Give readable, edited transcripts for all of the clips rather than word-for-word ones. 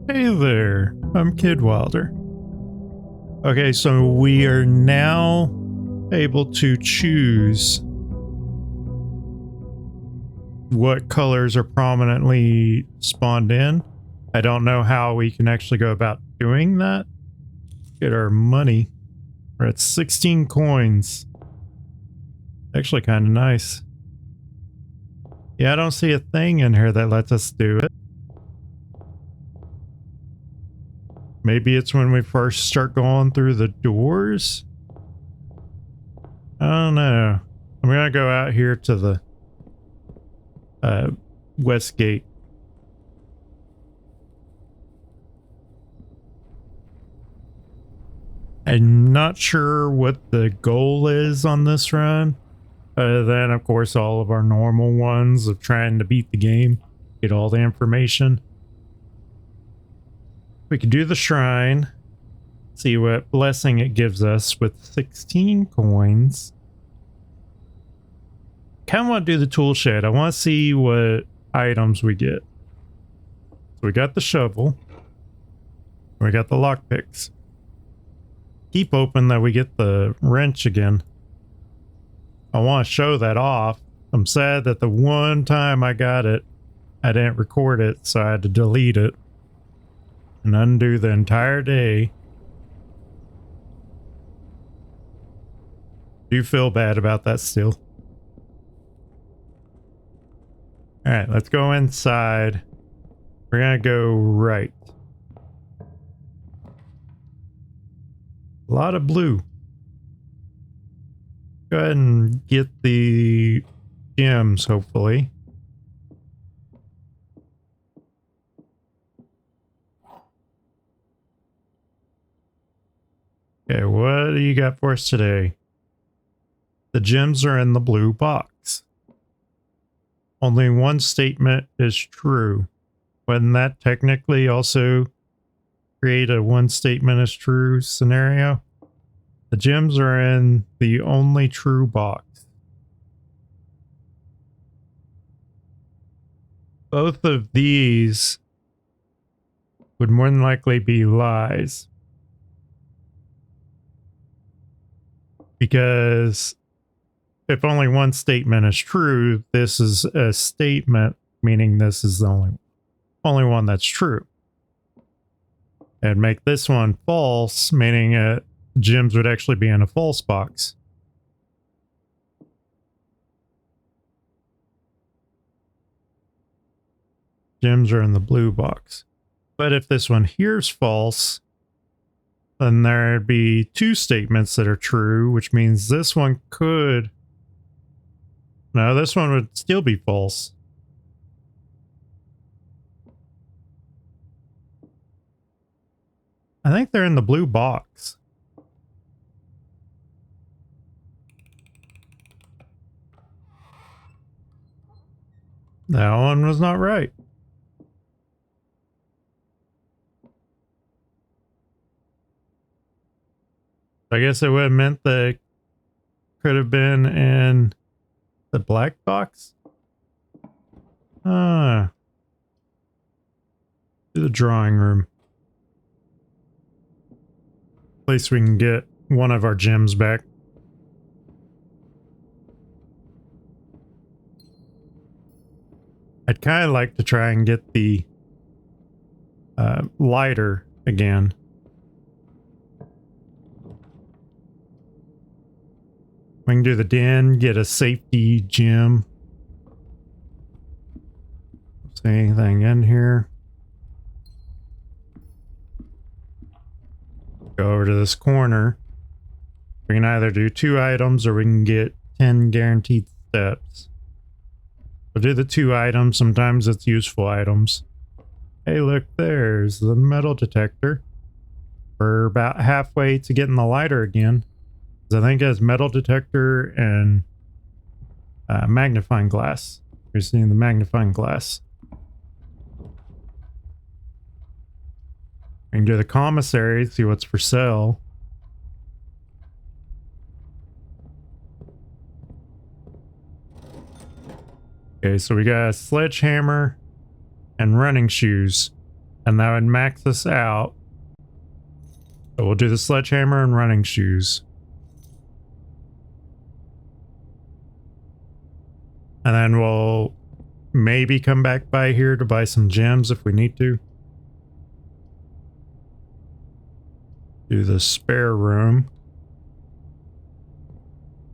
Hey there, I'm Kid Wilder. Okay, so we are now able to choose what colors are prominently spawned in. I don't know how we can actually go about doing that. Get our money. We're at 16 coins. Actually kind of nice. Yeah, I don't see a thing in here that lets us do it. Maybe it's when we first start going through the doors? I don't know. I'm gonna go out here to the west gate. I'm not sure what the goal is on this run, other than, of course, all of our normal ones of trying to beat the game, get all the information. We could do the shrine, see what blessing it gives us with 16 coins. Kind of want to do the tool shed. I want to see what items we get. So we got the shovel. We got the lockpicks. Keep open that we get the wrench again. I want to show that off. I'm sad that the one time I got it, I didn't record it, so I had to delete it and undo the entire day. Do feel bad about that still. All right, let's go inside. We're gonna go right. A lot of blue. Go ahead and get the gems, hopefully. Okay, what do you got for us today? The gems are in the blue box. Only one statement is true. Wouldn't that technically also create a one statement is true scenario? The gems are in the only true box. Both of these would more than likely be lies. Because if only one statement is true, this is a statement, meaning this is the only one that's true. And make this one false, meaning gems would actually be in a false box. Gems are in the blue box. But if this one here's false, then there'd be two statements that are true, which means this one could... No, this one would still be false. I think they're in the blue box. That one was not right. I guess it would have meant that could have been in the black box. To the drawing room. Place we can get one of our gems back. I'd kind of like to try and get the lighter again. We can do the den, get a safety gem. See anything in here? Go over to this corner. We can either do 2 items or we can get 10 guaranteed steps. We'll do the 2 items. Sometimes it's useful items. Hey, look, there's the metal detector. We're about halfway to getting the lighter again. I think it has metal detector and magnifying glass. You're seeing the magnifying glass. We can do the commissary, see what's for sale. Okay, so we got a sledgehammer and running shoes. And that would max us out. So we'll do the sledgehammer and running shoes. And then we'll maybe come back by here to buy some gems if we need to. Do the spare room.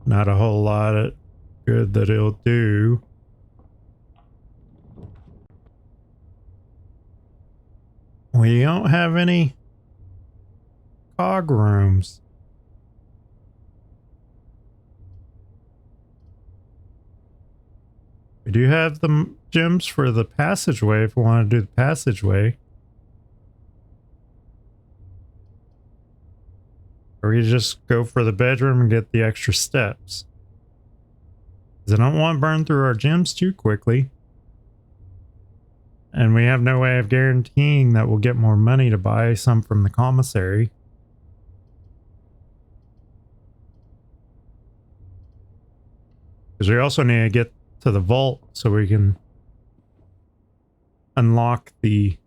Not a whole lot of good that it'll do. We don't have any cog rooms. We do have the gems for the passageway if we want to do the passageway. Or we just go for the bedroom and get the extra steps. Because I don't want to burn through our gems too quickly. And we have no way of guaranteeing that we'll get more money to buy some from the commissary. Because we also need to get to the vault so we can unlock the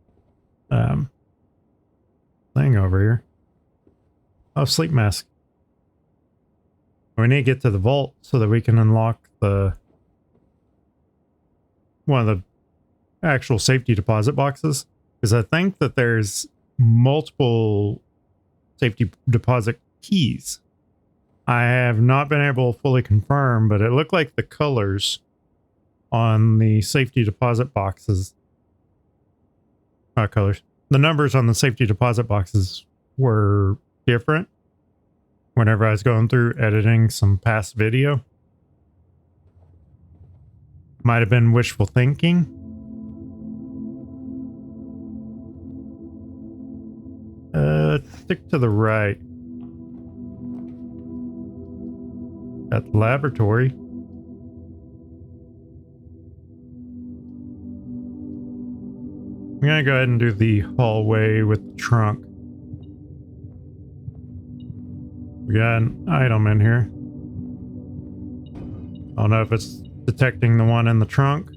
thing over here. Oh, sleep mask. We need to get to the vault so that we can unlock the one of the actual safety deposit boxes, because I think that there's multiple safety deposit keys. I have not been able to fully confirm, but it looked like the colors on the safety deposit boxes, colors, the numbers on the safety deposit boxes were different whenever I was going through editing some past video. Might have been wishful thinking. Stick to the right. At the laboratory. I'm gonna go ahead and do the hallway with the trunk. We got an item in here. I don't know if it's detecting the one in the trunk.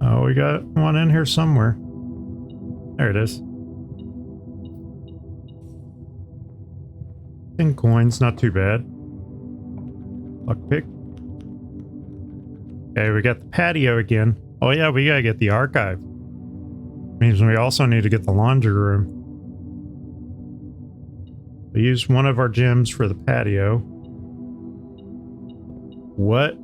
Oh, we got one in here somewhere. There it is. 10 coins, not too bad. Lockpick. Okay, we got the patio again. Oh yeah, we gotta get the archive. Means we also need to get the laundry room. We used one of our gems for the patio. What?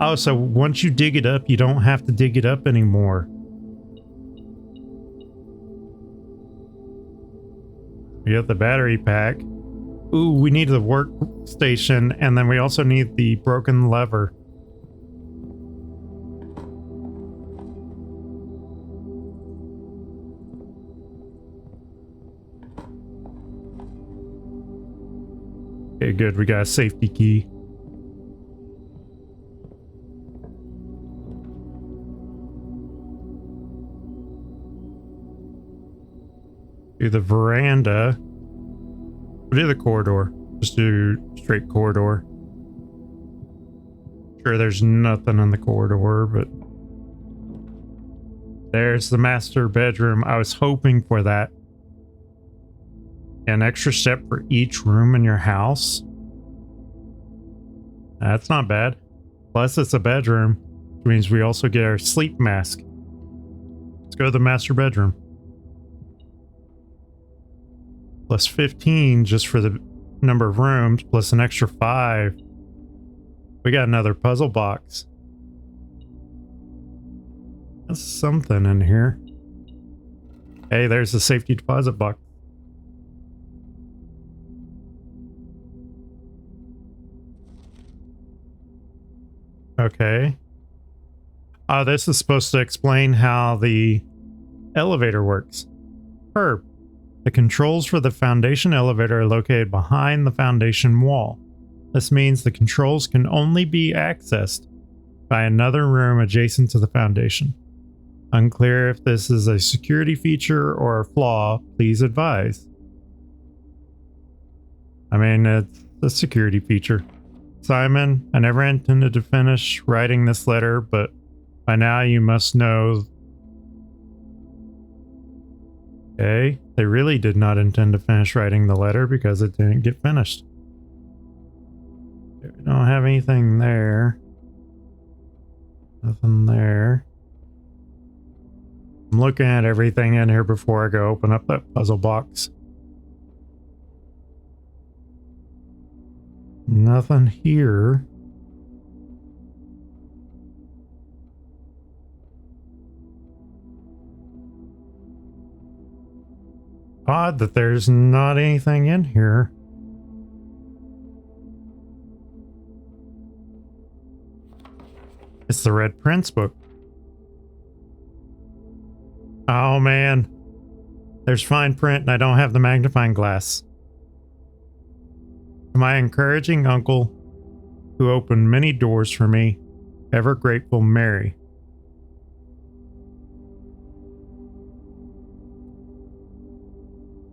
Oh, so once you dig it up, you don't have to dig it up anymore. We got the battery pack. Ooh, we need the workstation, and then we also need the broken lever. Okay, good. We got a safety key. Do the veranda. We'll do the corridor. Just do straight corridor. Sure, there's nothing in the corridor, but there's the master bedroom. I was hoping for that. An extra step for each room in your house. That's not bad. Plus, it's a bedroom, which means we also get our sleep mask. Let's go to the master bedroom. Plus 15 just for the number of rooms, plus an extra 5. We got another puzzle box. That's something in here. Hey, there's the safety deposit box. Okay. Oh, this is supposed to explain how the elevator works. Herb. The controls for the foundation elevator are located behind the foundation wall. This means the controls can only be accessed by another room adjacent to the foundation. Unclear if this is a security feature or a flaw, please advise. I mean, it's the security feature. Simon, I never intended to finish writing this letter, but by now you must know. Okay, they really did not intend to finish writing the letter because it didn't get finished. We don't have anything there. Nothing there. I'm looking at everything in here before I go open up that puzzle box. Nothing here. Odd that there's not anything in here. It's the Red Prince book. Oh man. There's fine print and I don't have the magnifying glass. To my encouraging uncle, who opened many doors for me, ever grateful Mary.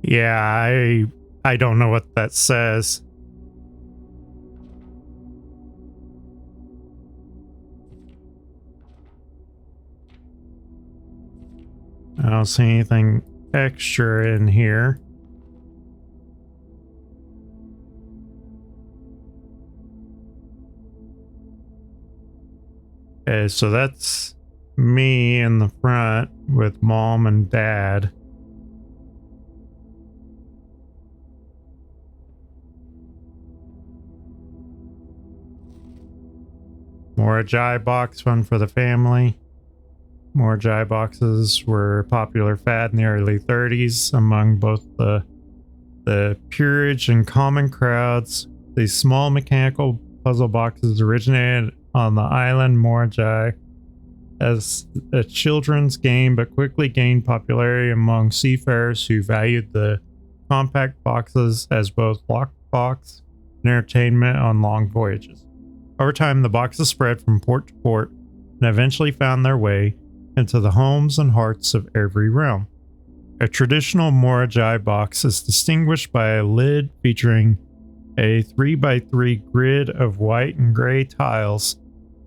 Yeah, I don't know what that says. I don't see anything extra in here. Okay, so that's me in the front with mom and dad. More Jai box fun for the family. More Jai boxes were a popular fad in the early 30s among both the peerage and common crowds. These small mechanical puzzle boxes originated on the island Morajai as a children's game, but quickly gained popularity among seafarers who valued the compact boxes as both lockbox and entertainment on long voyages. Over time, the boxes spread from port to port and eventually found their way into the homes and hearts of every realm. A traditional Morajai box is distinguished by a lid featuring a 3x3 grid of white and gray tiles.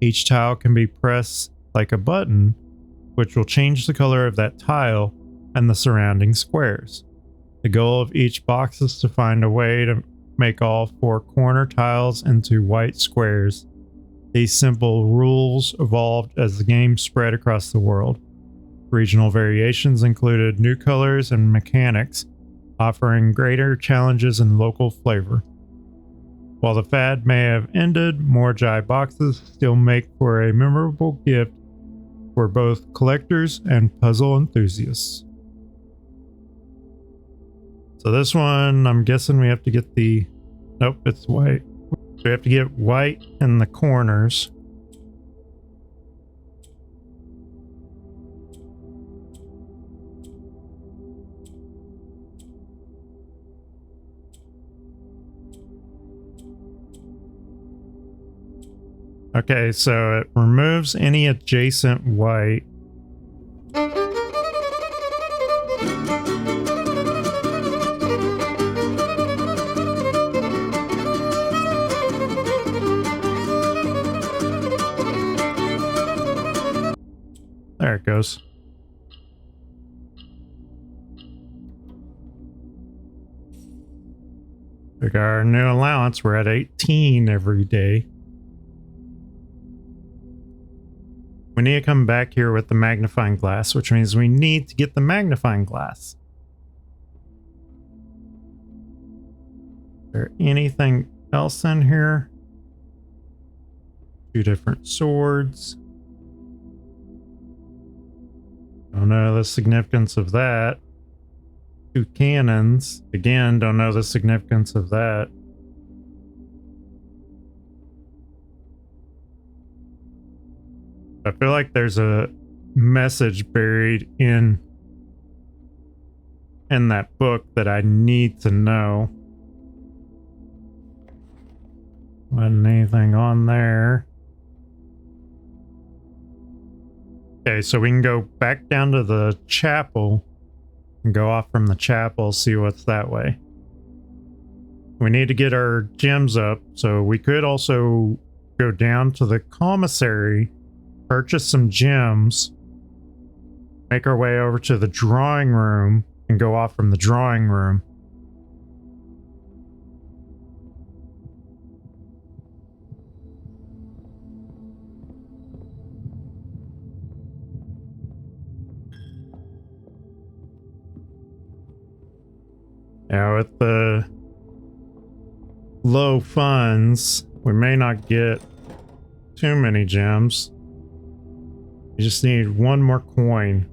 Each tile can be pressed like a button, which will change the color of that tile and the surrounding squares. The goal of each box is to find a way to make all 4 corner tiles into white squares. These simple rules evolved as the game spread across the world. Regional variations included new colors and mechanics, offering greater challenges and local flavor. While the fad may have ended, Morajai boxes still make for a memorable gift for both collectors and puzzle enthusiasts. So this one, I'm guessing we have to get the... Nope, it's white. We have to get white in the corners. Okay, so it removes any adjacent white. There it goes. We got our new allowance. We're at 18 every day. We need to come back here with the magnifying glass, which means we need to get the magnifying glass. Is there anything else in here? 2 different swords. Don't know the significance of that. 2 cannons. Again, don't know the significance of that. I feel like there's a message buried in that book that I need to know. Wasn't anything on there. Okay, so we can go back down to the chapel and go off from the chapel, see what's that way. We need to get our gems up, so we could also go down to the commissary, purchase some gems, make our way over to the drawing room, and go off from the drawing room. Now, with the low funds, we may not get too many gems. We just need one more coin.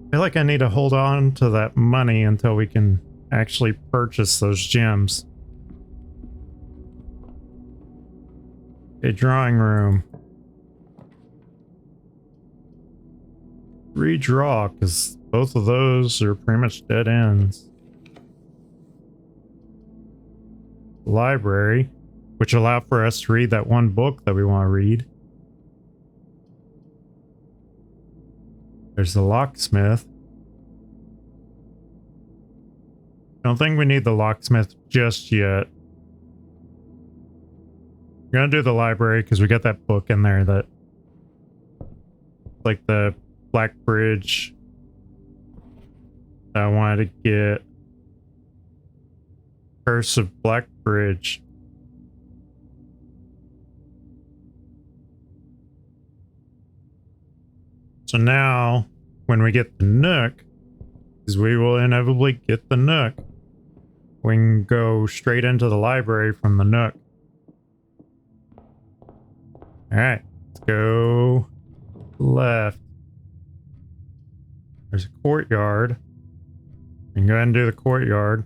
I feel like I need to hold on to that money until we can actually purchase those gems. A drawing room. Redraw, because both of those are pretty much dead ends. Library, which allow for us to read that one book that we want to read. There's the locksmith. Don't think we need the locksmith just yet. We're gonna do the library because we got that book in there that, like the Blackbridge. I wanted to get Curse of Blackbridge. So now, when we get the Nook, because we will inevitably get the Nook, we can go straight into the library from the Nook. Alright, let's go left. There's a courtyard. We can go ahead and do the courtyard.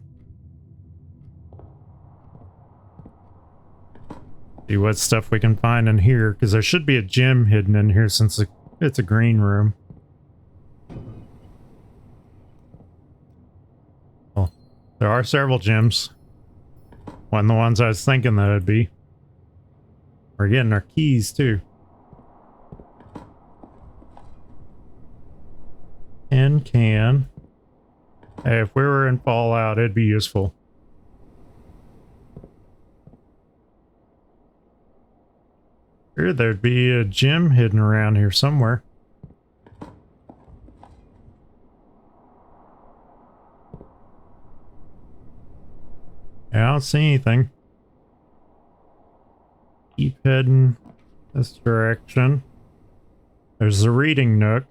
See what stuff we can find in here, because there should be a gem hidden in here since it's a green room. Well, there are several gems. One of the ones I was thinking that it'd be. We're getting our keys too. And can. Hey, if we were in Fallout, it'd be useful. Here, there'd be a gem hidden around here somewhere. Yeah, I don't see anything. Keep heading this direction. There's the reading nook.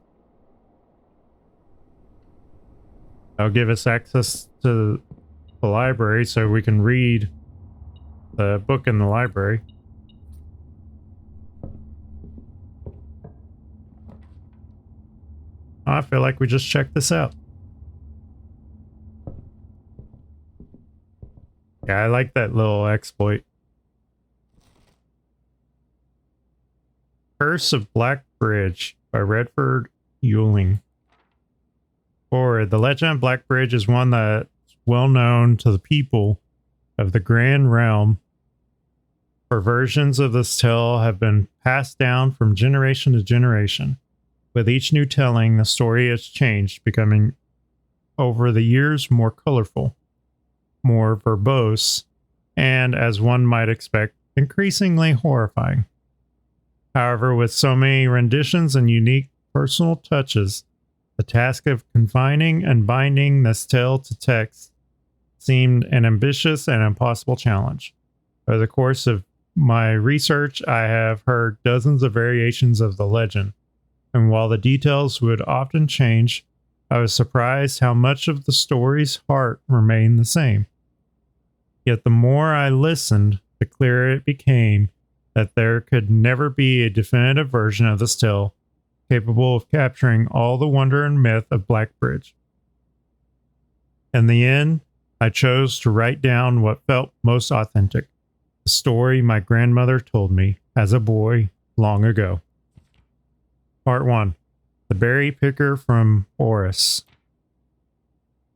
That'll give us access to the library so we can read the book in the library. I feel like we just checked this out. Yeah, I like that little exploit. Curse of Blackbridge by Redford Ewing. Forward. The legend of Blackbridge is one that's well known to the people of the Grand Realm. For versions of this tale have been passed down from generation to generation. With each new telling, the story has changed, becoming over the years more colorful, more verbose, and, as one might expect, increasingly horrifying. However, with so many renditions and unique personal touches, the task of confining and binding this tale to text seemed an ambitious and impossible challenge. Over the course of my research, I have heard dozens of variations of the legend, and while the details would often change, I was surprised how much of the story's heart remained the same. Yet the more I listened, the clearer it became that there could never be a definitive version of this tale capable of capturing all the wonder and myth of Blackbridge. In the end, I chose to write down what felt most authentic, the story my grandmother told me as a boy long ago. Part 1. The Berry Picker from Oris.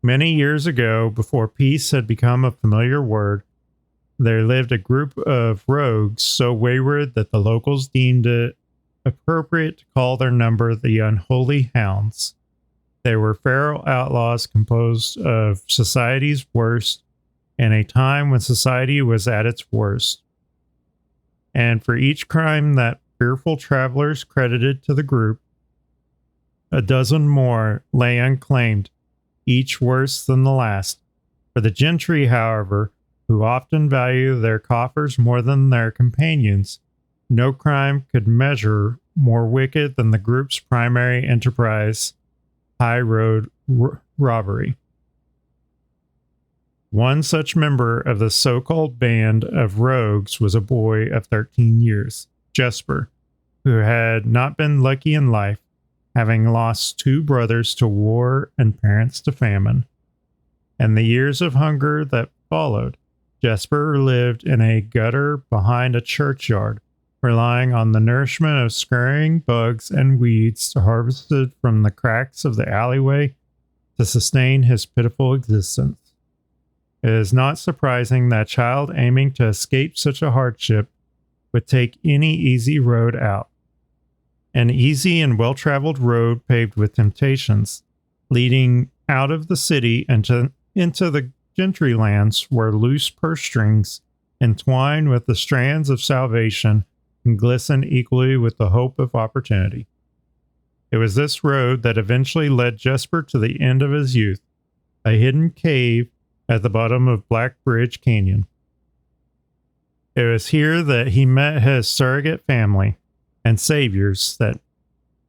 Many years ago, before peace had become a familiar word, there lived a group of rogues so wayward that the locals deemed it appropriate to call their number the Unholy Hounds. They were feral outlaws composed of society's worst in a time when society was at its worst. And for each crime that fearful travelers credited to the group, a dozen more lay unclaimed, each worse than the last. For the gentry, however, who often value their coffers more than their companions, no crime could measure more wicked than the group's primary enterprise, high road robbery. One such member of the so-called band of rogues was a boy of 13 years, Jesper, who had not been lucky in life, having lost 2 brothers to war and parents to famine. And the years of hunger that followed, Jesper lived in a gutter behind a churchyard, relying on the nourishment of scurrying bugs and weeds harvested from the cracks of the alleyway to sustain his pitiful existence. It is not surprising that a child aiming to escape such a hardship would take any easy road out. An easy and well-traveled road paved with temptations, leading out of the city into the gentry lands where loose purse strings entwine with the strands of salvation and glisten equally with the hope of opportunity. It was this road that eventually led Jesper to the end of his youth, a hidden cave at the bottom of Blackbridge Canyon. It was here that he met his surrogate family and saviors, that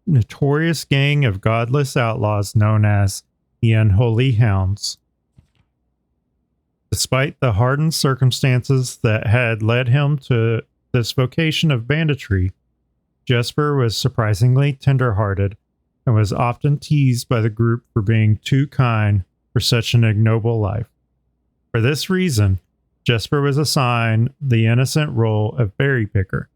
notorious gang of godless outlaws known as the Unholy Hounds. Despite the hardened circumstances that had led him to this vocation of banditry, Jesper was surprisingly tender-hearted and was often teased by the group for being too kind for such an ignoble life. For this reason, Jesper was assigned the innocent role of berry picker.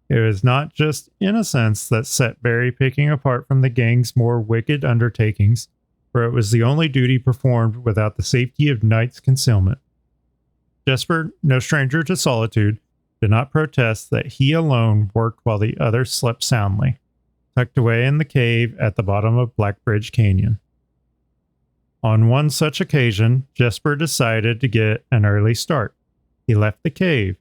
It was not just innocence that set berry picking apart from the gang's more wicked undertakings, for it was the only duty performed without the safety of night's concealment. Jesper, no stranger to solitude, did not protest that he alone worked while the others slept soundly, tucked away in the cave at the bottom of Blackbridge Canyon. On one such occasion, Jesper decided to get an early start. He left the cave,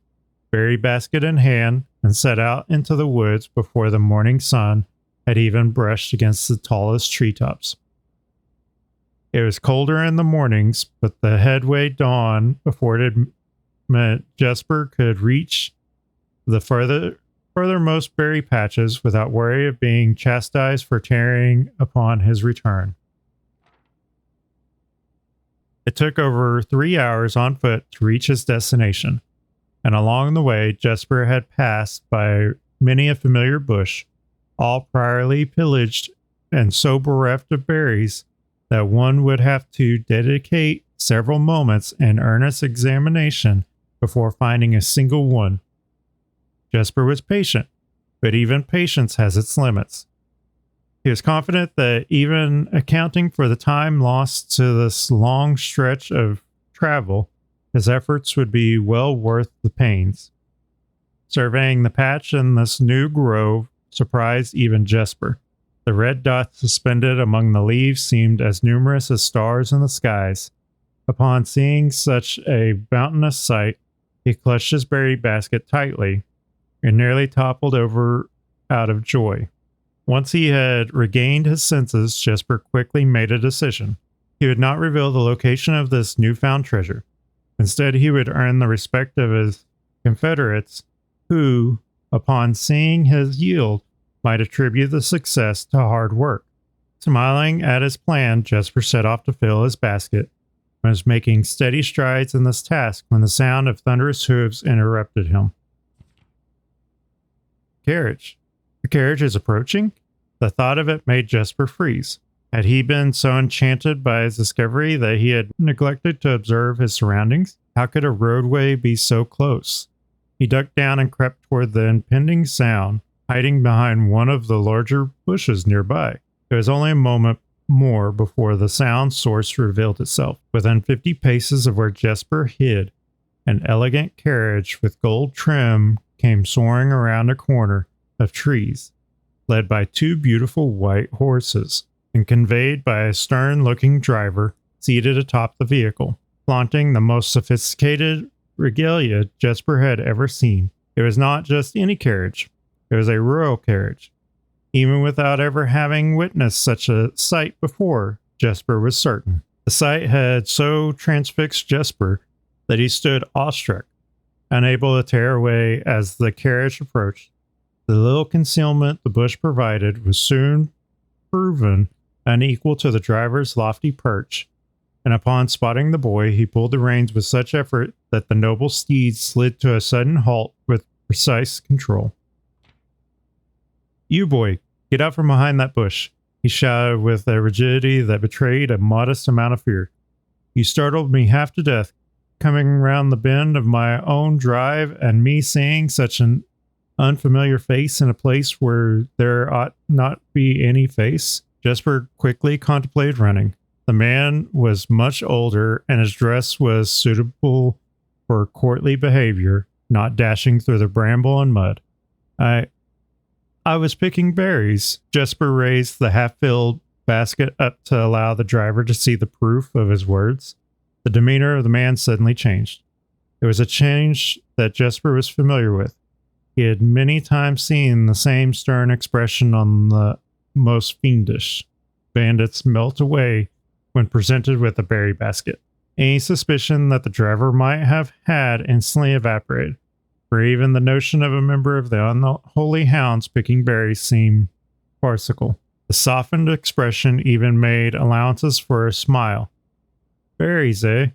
berry basket in hand, and set out into the woods before the morning sun had even brushed against the tallest treetops. It was colder in the mornings, but the headway dawn afforded meant Jesper could reach the furthermost berry patches without worry of being chastised for tarrying upon his return. It took over 3 hours on foot to reach his destination, and along the way Jesper had passed by many a familiar bush, all priorly pillaged and so bereft of berries that one would have to dedicate several moments in earnest examination before finding a single one. Jesper was patient, but even patience has its limits. He was confident that even accounting for the time lost to this long stretch of travel, his efforts would be well worth the pains. Surveying the patch in this new grove surprised even Jesper. The red dots suspended among the leaves seemed as numerous as stars in the skies. Upon seeing such a bounteous sight, he clutched his berry basket tightly and nearly toppled over out of joy. Once he had regained his senses, Jesper quickly made a decision. He would not reveal the location of this newfound treasure. Instead, he would earn the respect of his confederates, who, upon seeing his yield, might attribute the success to hard work. Smiling at his plan, Jesper set off to fill his basket and was making steady strides in this task when the sound of thunderous hooves interrupted him. Carriage. The carriage is approaching? The thought of it made Jesper freeze. Had he been so enchanted by his discovery that he had neglected to observe his surroundings? How could a roadway be so close? He ducked down and crept toward the impending sound, hiding behind one of the larger bushes nearby. It was only a moment more before the sound source revealed itself. Within 50 paces of where Jesper hid, an elegant carriage with gold trim came soaring around a corner of trees, led by 2 beautiful white horses. and conveyed by a stern-looking driver seated atop the vehicle, flaunting the most sophisticated regalia Jesper had ever seen. It was not just any carriage. It was a royal carriage. Even without ever having witnessed such a sight before, Jesper was certain. The sight had so transfixed Jesper that he stood awestruck, unable to tear away as the carriage approached. The little concealment the bush provided was soon proven unequal to the driver's lofty perch, and upon spotting the boy, he pulled the reins with such effort that the noble steed slid to a sudden halt with precise control. "You, boy, get out from behind that bush," he shouted with a rigidity that betrayed a modest amount of fear. "You startled me half to death, coming round the bend of my own drive and me seeing such an unfamiliar face in a place where there ought not be any face." Jesper quickly contemplated running. The man was much older, and his dress was suitable for courtly behavior, not dashing through the bramble and mud. I was picking berries." Jesper raised the half-filled basket up to allow the driver to see the proof of his words. The demeanor of the man suddenly changed. It was a change that Jesper was familiar with. He had many times seen the same stern expression on the most fiendish bandits melt away when presented with a berry basket. Any suspicion that the driver might have had instantly evaporated, for even the notion of a member of the unholy hounds picking berries seemed farcical. The softened expression even made allowances for a smile. "Berries, eh?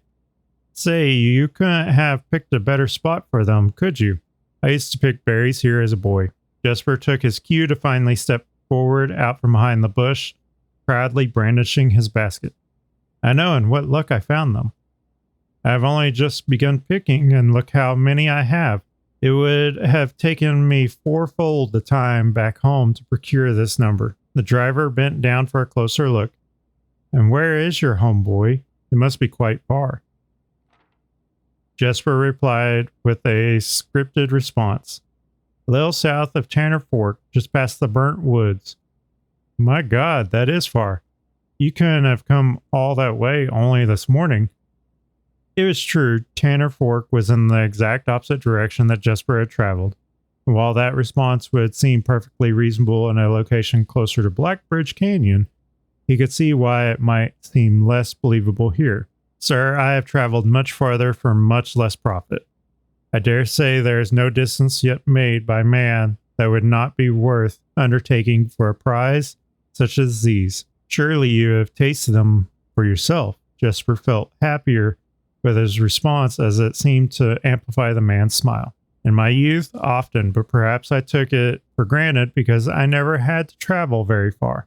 Say, you couldn't have picked a better spot for them, could you? I used to pick berries here as a boy." Jesper took his cue to finally step forward out from behind the bush, proudly brandishing his basket. "I know, and what luck I found them. I have only just begun picking, and look how many I have. It would have taken me fourfold the time back home to procure this number." The driver bent down for a closer look. "And where is your home, boy? It must be quite far." Jesper replied with a scripted response. "A little south of Tanner Fork, just past the burnt woods." "My God, that is far. You couldn't have come all that way only this morning." It was true. Tanner Fork was in the exact opposite direction that Jesper had traveled. While that response would seem perfectly reasonable in a location closer to Blackbridge Canyon, he could see why it might seem less believable here. "Sir, I have traveled much farther for much less profit. I dare say there is no distance yet made by man that would not be worth undertaking for a prize such as these. Surely you have tasted them for yourself." Jesper felt happier with his response as it seemed to amplify the man's smile. "In my youth, often, but perhaps I took it for granted because I never had to travel very far.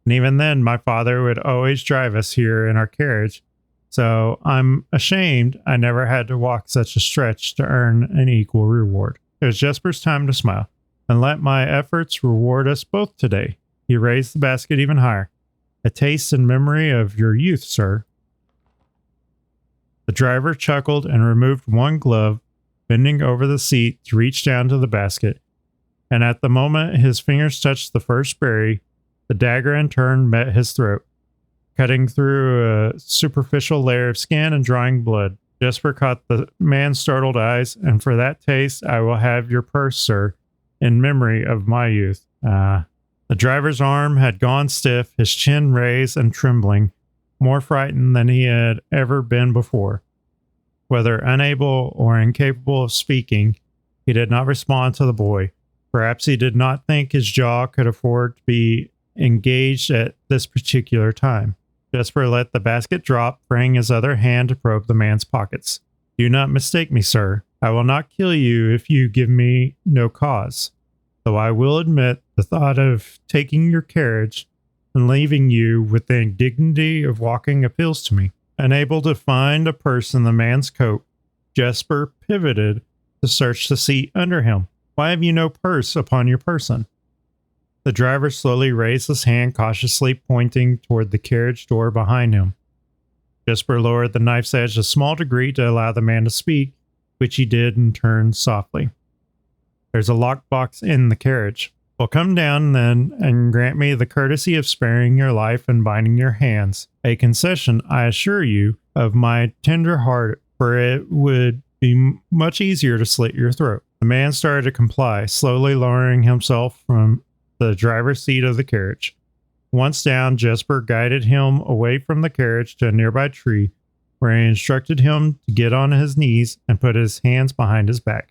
And even then, my father would always drive us here in our carriage, so I'm ashamed I never had to walk such a stretch to earn an equal reward." It was Jesper's time to smile. "And let my efforts reward us both today." He raised the basket even higher. "A taste and memory of your youth, sir." The driver chuckled and removed one glove, bending over the seat to reach down to the basket. And at the moment his fingers touched the first berry, the dagger in turn met his throat, cutting through a superficial layer of skin and drawing blood. Jesper caught the man's startled eyes. "And for that taste, I will have your purse, sir, in memory of my youth." The driver's arm had gone stiff, his chin raised and trembling, more frightened than he had ever been before. Whether unable or incapable of speaking, he did not respond to the boy. Perhaps he did not think his jaw could afford to be engaged at this particular time. Jesper let the basket drop, freeing his other hand to probe the man's pockets. "Do not mistake me, sir. I will not kill you if you give me no cause. Though I will admit the thought of taking your carriage and leaving you with the indignity of walking appeals to me." Unable to find a purse in the man's coat, Jesper pivoted to search the seat under him. "Why have you no purse upon your person?" The driver slowly raised his hand, cautiously pointing toward the carriage door behind him. Jesper lowered the knife's edge a small degree to allow the man to speak, which he did and turned softly. "There's a lockbox in the carriage." Well, come down then and grant me the courtesy of sparing your life and binding your hands. A concession, I assure you, of my tender heart, for it would be much easier to slit your throat. The man started to comply, slowly lowering himself from the driver's seat of the carriage. Once down, Jesper guided him away from the carriage to a nearby tree, where he instructed him to get on his knees and put his hands behind his back.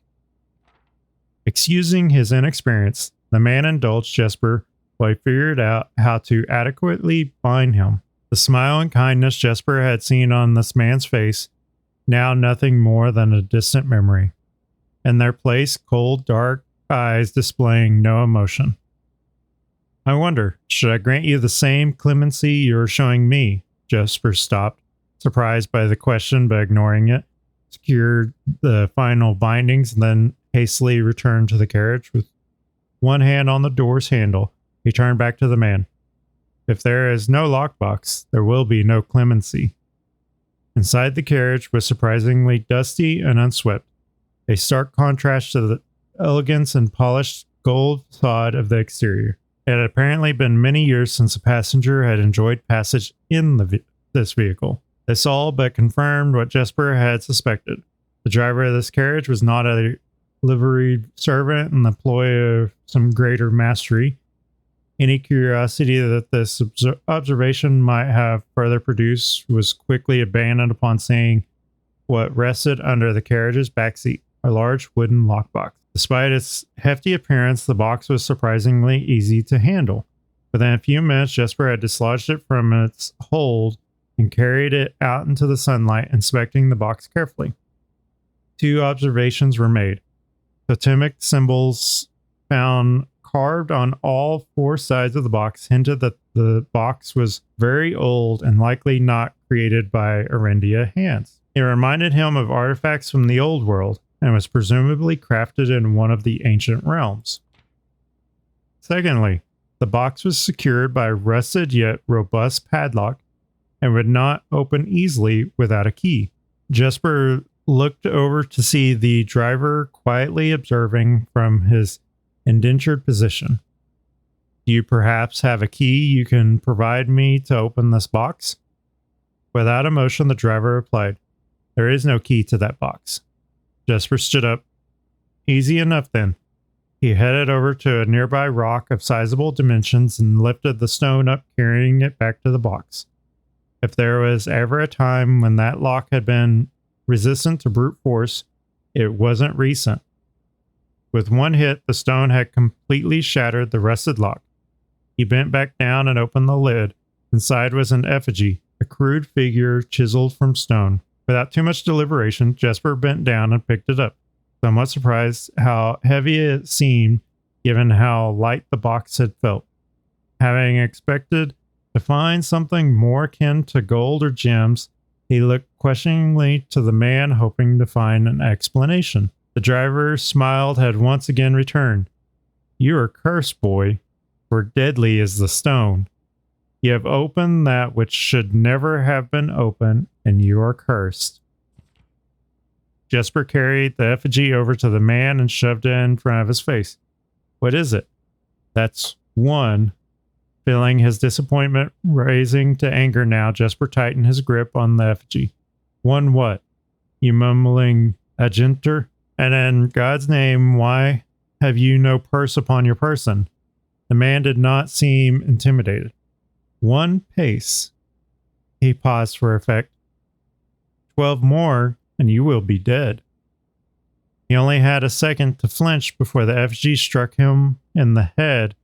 Excusing his inexperience, the man indulged Jesper while he figured out how to adequately bind him. The smile and kindness Jesper had seen on this man's face, now nothing more than a distant memory. In their place, cold, dark eyes displaying no emotion. I wonder, should I grant you the same clemency you're showing me? Jesper stopped, surprised by the question but ignoring it, secured the final bindings, and then hastily returned to the carriage with one hand on the door's handle. He turned back to the man. If there is no lockbox, there will be no clemency. Inside the carriage was surprisingly dusty and unswept, a stark contrast to the elegance and polished gold sod of the exterior. It had apparently been many years since a passenger had enjoyed passage in this vehicle. This all but confirmed what Jesper had suspected. The driver of this carriage was not a liveried servant in the ploy of some greater mastery. Any curiosity that this observation might have further produced was quickly abandoned upon seeing what rested under the carriage's backseat, a large wooden lockbox. Despite its hefty appearance, the box was surprisingly easy to handle. Within a few minutes, Jesper had dislodged it from its hold and carried it out into the sunlight, inspecting the box carefully. 2 observations were made. Totemic symbols found carved on all 4 sides of the box hinted that the box was very old and likely not created by Arendia hands. It reminded him of artifacts from the old world and was presumably crafted in one of the ancient realms. Secondly, the box was secured by a rusted yet robust padlock and would not open easily without a key. Jesper looked over to see the driver quietly observing from his indentured position. Do you perhaps have a key you can provide me to open this box? Without emotion, the driver replied, There is no key to that box. Jesper stood up. Easy enough then. He headed over to a nearby rock of sizable dimensions and lifted the stone up, carrying it back to the box. If there was ever a time when that lock had been resistant to brute force, it wasn't recent. With one hit, the stone had completely shattered the rusted lock. He bent back down and opened the lid. Inside was an effigy, a crude figure chiseled from stone. Without too much deliberation, Jesper bent down and picked it up, somewhat surprised how heavy it seemed given how light the box had felt. Having expected to find something more akin to gold or gems, he looked questioningly to the man, hoping to find an explanation. The driver's smile had once again returned. You are cursed, boy, for deadly is the stone. You have opened that which should never have been opened, and you are cursed. Jesper carried the effigy over to the man and shoved it in front of his face. What is it? That's 1. Feeling his disappointment rising to anger now, Jesper tightened his grip on the effigy. 1 what? You mumbling agenter? And in God's name, why have you no purse upon your person? The man did not seem intimidated. 1 pace. He paused for effect. 12 more, and you will be dead. He only had a second to flinch before the effigy struck him in the head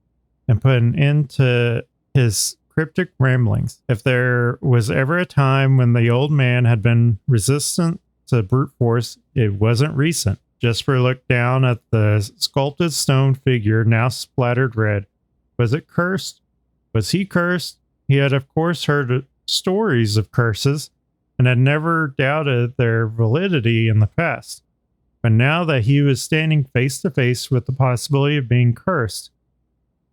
and put an end to his cryptic ramblings. If there was ever a time when the old man had been resistant to brute force, it wasn't recent. Jesper looked down at the sculpted stone figure, now splattered red. Was it cursed? Was he cursed? He had, of course, heard stories of curses and had never doubted their validity in the past. But now that he was standing face to face with the possibility of being cursed,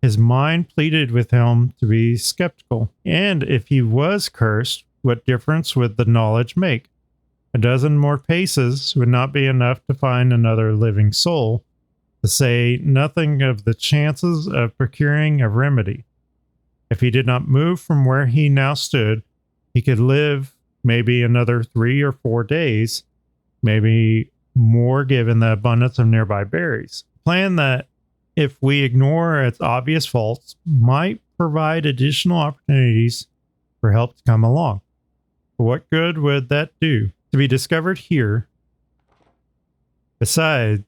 his mind pleaded with him to be skeptical. And if he was cursed, what difference would the knowledge make? A dozen more paces would not be enough to find another living soul, to say nothing of the chances of procuring a remedy. If he did not move from where he now stood, he could live maybe another 3 or 4 days, maybe more given the abundance of nearby berries. A plan that, if we ignore its obvious faults, might provide additional opportunities for help to come along. But what good would that do? To be discovered here, beside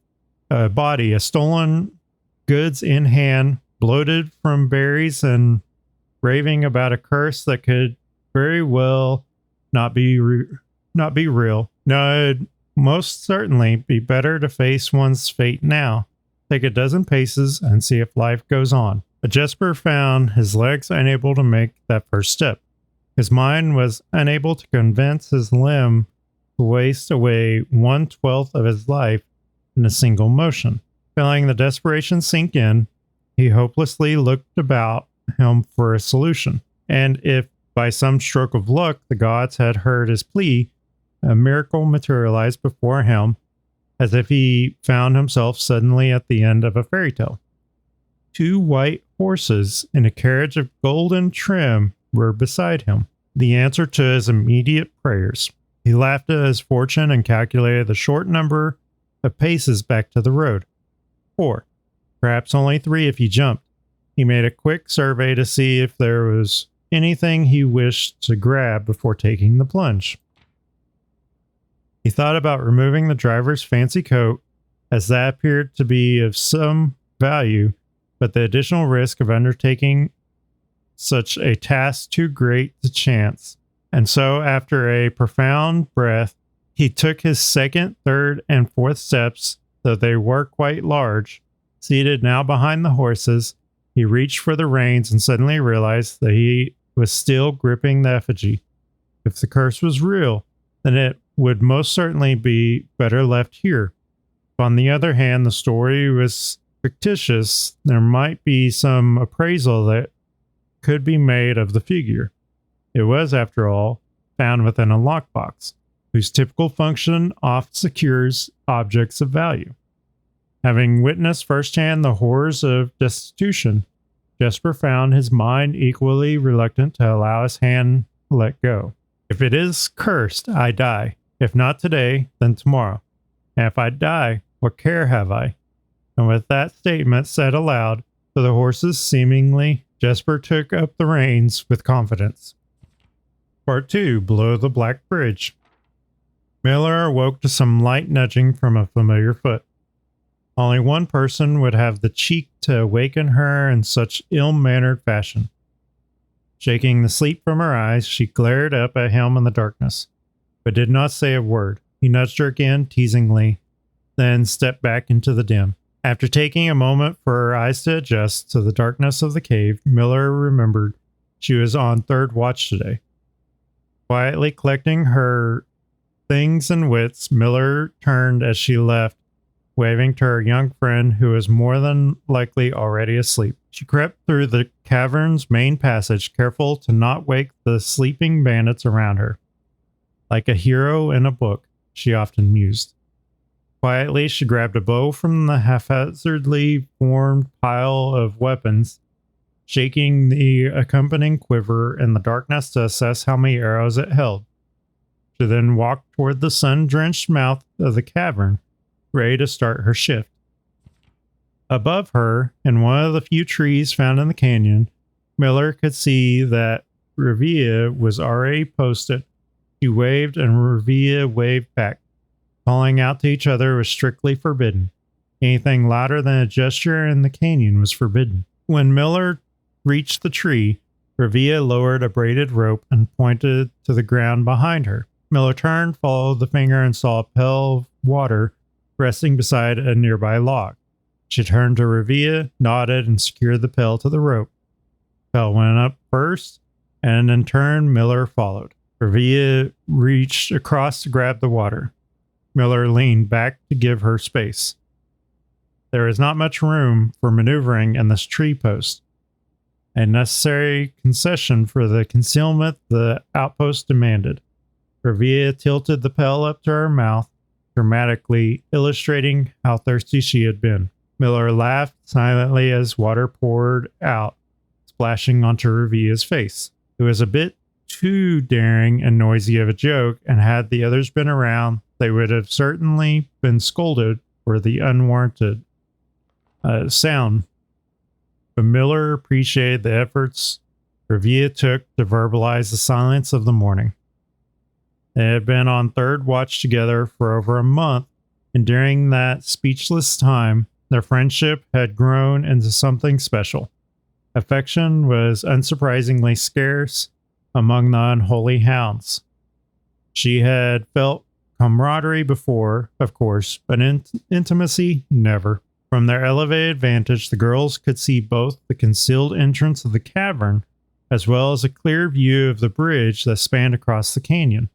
a body, a stolen goods in hand, bloated from berries and raving about a curse that could very well not be real. No, it'd most certainly be better to face one's fate now. Take a dozen paces and see if life goes on. But Jesper found his legs unable to make that first step. His mind was unable to convince his limb to waste away 1/12 of his life in a single motion. Feeling the desperation sink in, he hopelessly looked about him for a solution. And if by some stroke of luck the gods had heard his plea, a miracle materialized before him, as if he found himself suddenly at the end of a fairy tale. 2 white horses in a carriage of golden trim were beside him, the answer to his immediate prayers. He laughed at his fortune and calculated the short number of paces back to the road. 4, perhaps only 3 if he jumped. He made a quick survey to see if there was anything he wished to grab before taking the plunge. He thought about removing the driver's fancy coat, as that appeared to be of some value, but the additional risk of undertaking such a task too great to chance. And so, after a profound breath, he took his second, third, and fourth steps, though they were quite large. Seated now behind the horses, he reached for the reins and suddenly realized that he was still gripping the effigy. If the curse was real, then it would most certainly be better left here. If, on the other hand, the story was fictitious, there might be some appraisal that could be made of the figure. It was, after all, found within a lockbox, whose typical function oft secures objects of value. Having witnessed firsthand the horrors of destitution, Jesper found his mind equally reluctant to allow his hand to let go. If it is cursed, I die. If not today, then tomorrow. And if I die, what care have I? And with that statement said aloud to the horses seemingly, Jesper took up the reins with confidence. Part 2, Below the Black Bridge. Miller awoke to some light nudging from a familiar foot. Only one person would have the cheek to awaken her in such ill-mannered fashion. Shaking the sleep from her eyes, she glared up at him in the darkness, but did not say a word. He nudged her again, teasingly, then stepped back into the dim. After taking a moment for her eyes to adjust to the darkness of the cave, Miller remembered she was on third watch today. Quietly collecting her things and wits, Miller turned as she left, waving to her young friend who was more than likely already asleep. She crept through the cavern's main passage, careful to not wake the sleeping bandits around her. Like a hero in a book, she often mused. Quietly, she grabbed a bow from the haphazardly formed pile of weapons, shaking the accompanying quiver in the darkness to assess how many arrows it held. She then walked toward the sun-drenched mouth of the cavern, ready to start her shift. Above her, in one of the few trees found in the canyon, Miller could see that Revia was already posted. She waved and Revia waved back. Calling out to each other was strictly forbidden. Anything louder than a gesture in the canyon was forbidden. When Miller reached the tree, Revia lowered a braided rope and pointed to the ground behind her. Miller turned, followed the finger, and saw a pail of water resting beside a nearby log. She turned to Revia, nodded, and secured the pail to the rope. The pail went up first, and in turn, Miller followed. Revia reached across to grab the water. Miller leaned back to give her space. There is not much room for maneuvering in this tree post, a necessary concession for the concealment the outpost demanded. Revia tilted the pail up to her mouth, dramatically illustrating how thirsty she had been. Miller laughed silently as water poured out, splashing onto Revia's face. It was a bit too daring and noisy of a joke, and had the others been around, they would have certainly been scolded for the unwarranted sound. But Miller appreciated the efforts Revia took to verbalize the silence of the morning. They had been on third watch together for over a month, and during that speechless time, their friendship had grown into something special. Affection was unsurprisingly scarce among the unholy hounds. She had felt camaraderie before, of course, but intimacy never. From their elevated vantage, the girls could see both the concealed entrance of the cavern as well as a clear view of the bridge that spanned across the canyon.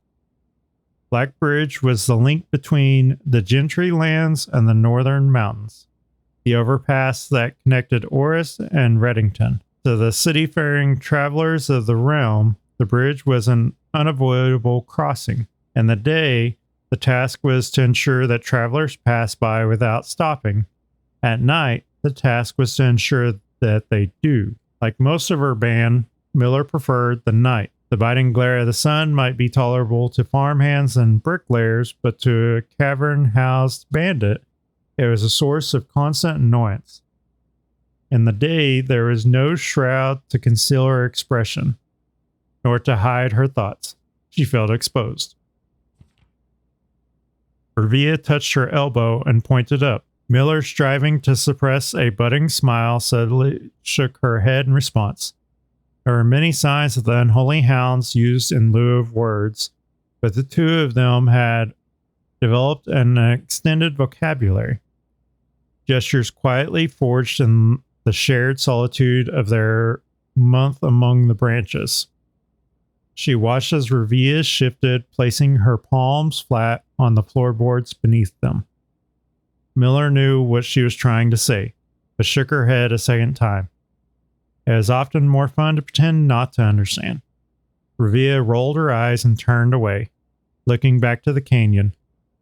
Blackbridge was the link between the Gentry lands and the northern mountains, the overpass that connected Oris and Reddington. To the city-faring travelers of the realm, the bridge was an unavoidable crossing, and the task was to ensure that travelers passed by without stopping. At night, the task was to ensure that they do. Like most of her band, Miller preferred the night. The biting glare of the sun might be tolerable to farmhands and bricklayers, but to a cavern-housed bandit, it was a source of constant annoyance. In the day, there was no shroud to conceal her expression, nor to hide her thoughts. She felt exposed. Revia touched her elbow and pointed up. Miller, striving to suppress a budding smile, suddenly shook her head in response. There were many signs of the unholy hounds used in lieu of words, but the two of them had developed an extended vocabulary. Gestures quietly forged in the shared solitude of their month among the branches. She watched as Revia shifted, placing her palms flat on the floorboards beneath them. Miller knew what she was trying to say, but shook her head a second time. It is often more fun to pretend not to understand. Revia rolled her eyes and turned away, looking back to the canyon.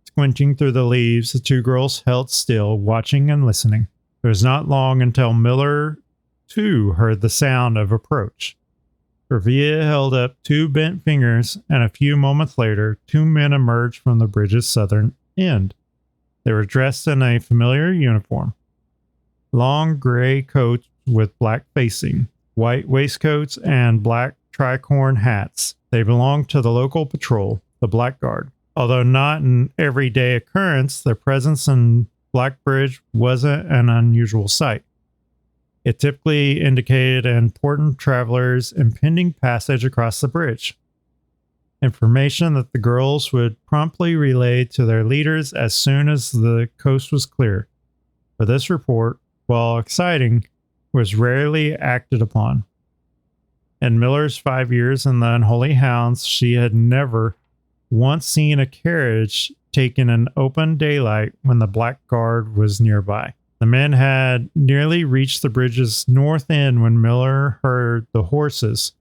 Squinting through the leaves, the two girls held still, watching and listening. It was not long until Miller, too, heard the sound of approach. Revia held up two bent fingers, and a few moments later, two men emerged from the bridge's southern end. They were dressed in a familiar uniform. Long gray coats with black facing, white waistcoats, and black tricorn hats. They belonged to the local patrol, the Blackguard. Although not an everyday occurrence, their presence in Blackbridge wasn't an unusual sight. It typically indicated important travelers' impending passage across the bridge. Information that the girls would promptly relay to their leaders as soon as the coast was clear. But this report, while exciting, was rarely acted upon. In Miller's 5 years in the Unholy Hounds, she had never once seen a carriage taken in open daylight when the Blackguard was nearby. The men had nearly reached the bridge's north end when Miller heard the horses,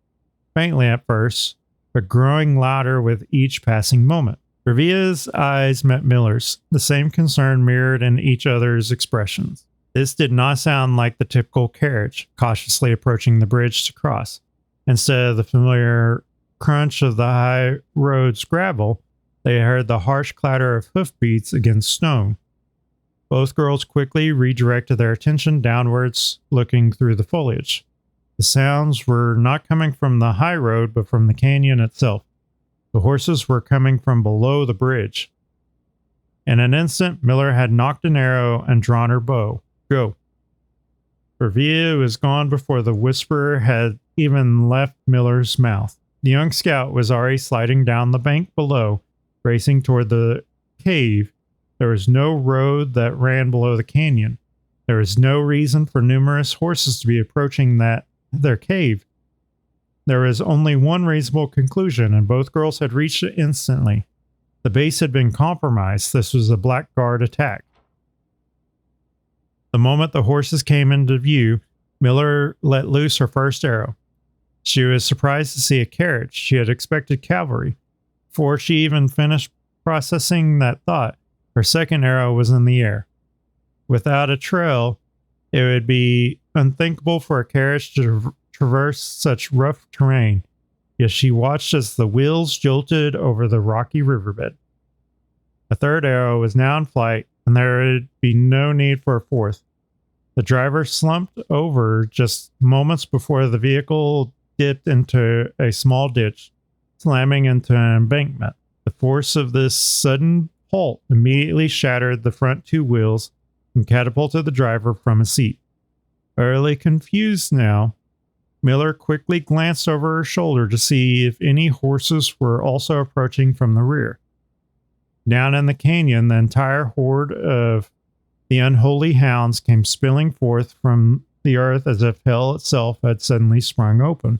faintly at first, but growing louder with each passing moment. Revia's eyes met Miller's, the same concern mirrored in each other's expressions. This did not sound like the typical carriage, cautiously approaching the bridge to cross. Instead of the familiar crunch of the high road's gravel, they heard the harsh clatter of hoofbeats against stone. Both girls quickly redirected their attention downwards, looking through the foliage. The sounds were not coming from the high road, but from the canyon itself. The horses were coming from below the bridge. In an instant, Miller had knocked an arrow and drawn her bow. Go. Revia was gone before the whisper had even left Miller's mouth. The young scout was already sliding down the bank below, racing toward the cave. There was no road that ran below the canyon. There was no reason for numerous horses to be approaching their cave. There was only one reasonable conclusion, and both girls had reached it instantly. The base had been compromised. This was a Blackguard attack. The moment the horses came into view, Miller let loose her first arrow. She was surprised to see a carriage. She had expected cavalry. Before she even finished processing that thought, her second arrow was in the air. Without a trail, it would be unthinkable for a carriage to traverse such rough terrain. Yet she watched as the wheels jolted over the rocky riverbed. A third arrow was now in flight, and there would be no need for a fourth. The driver slumped over just moments before the vehicle dipped into a small ditch, slamming into an embankment. The force of this sudden halt immediately shattered the front two wheels and catapulted the driver from his seat. Utterly confused now, Miller quickly glanced over her shoulder to see if any horses were also approaching from the rear. Down in the canyon, the entire horde of the unholy hounds came spilling forth from the earth as if hell itself had suddenly sprung open.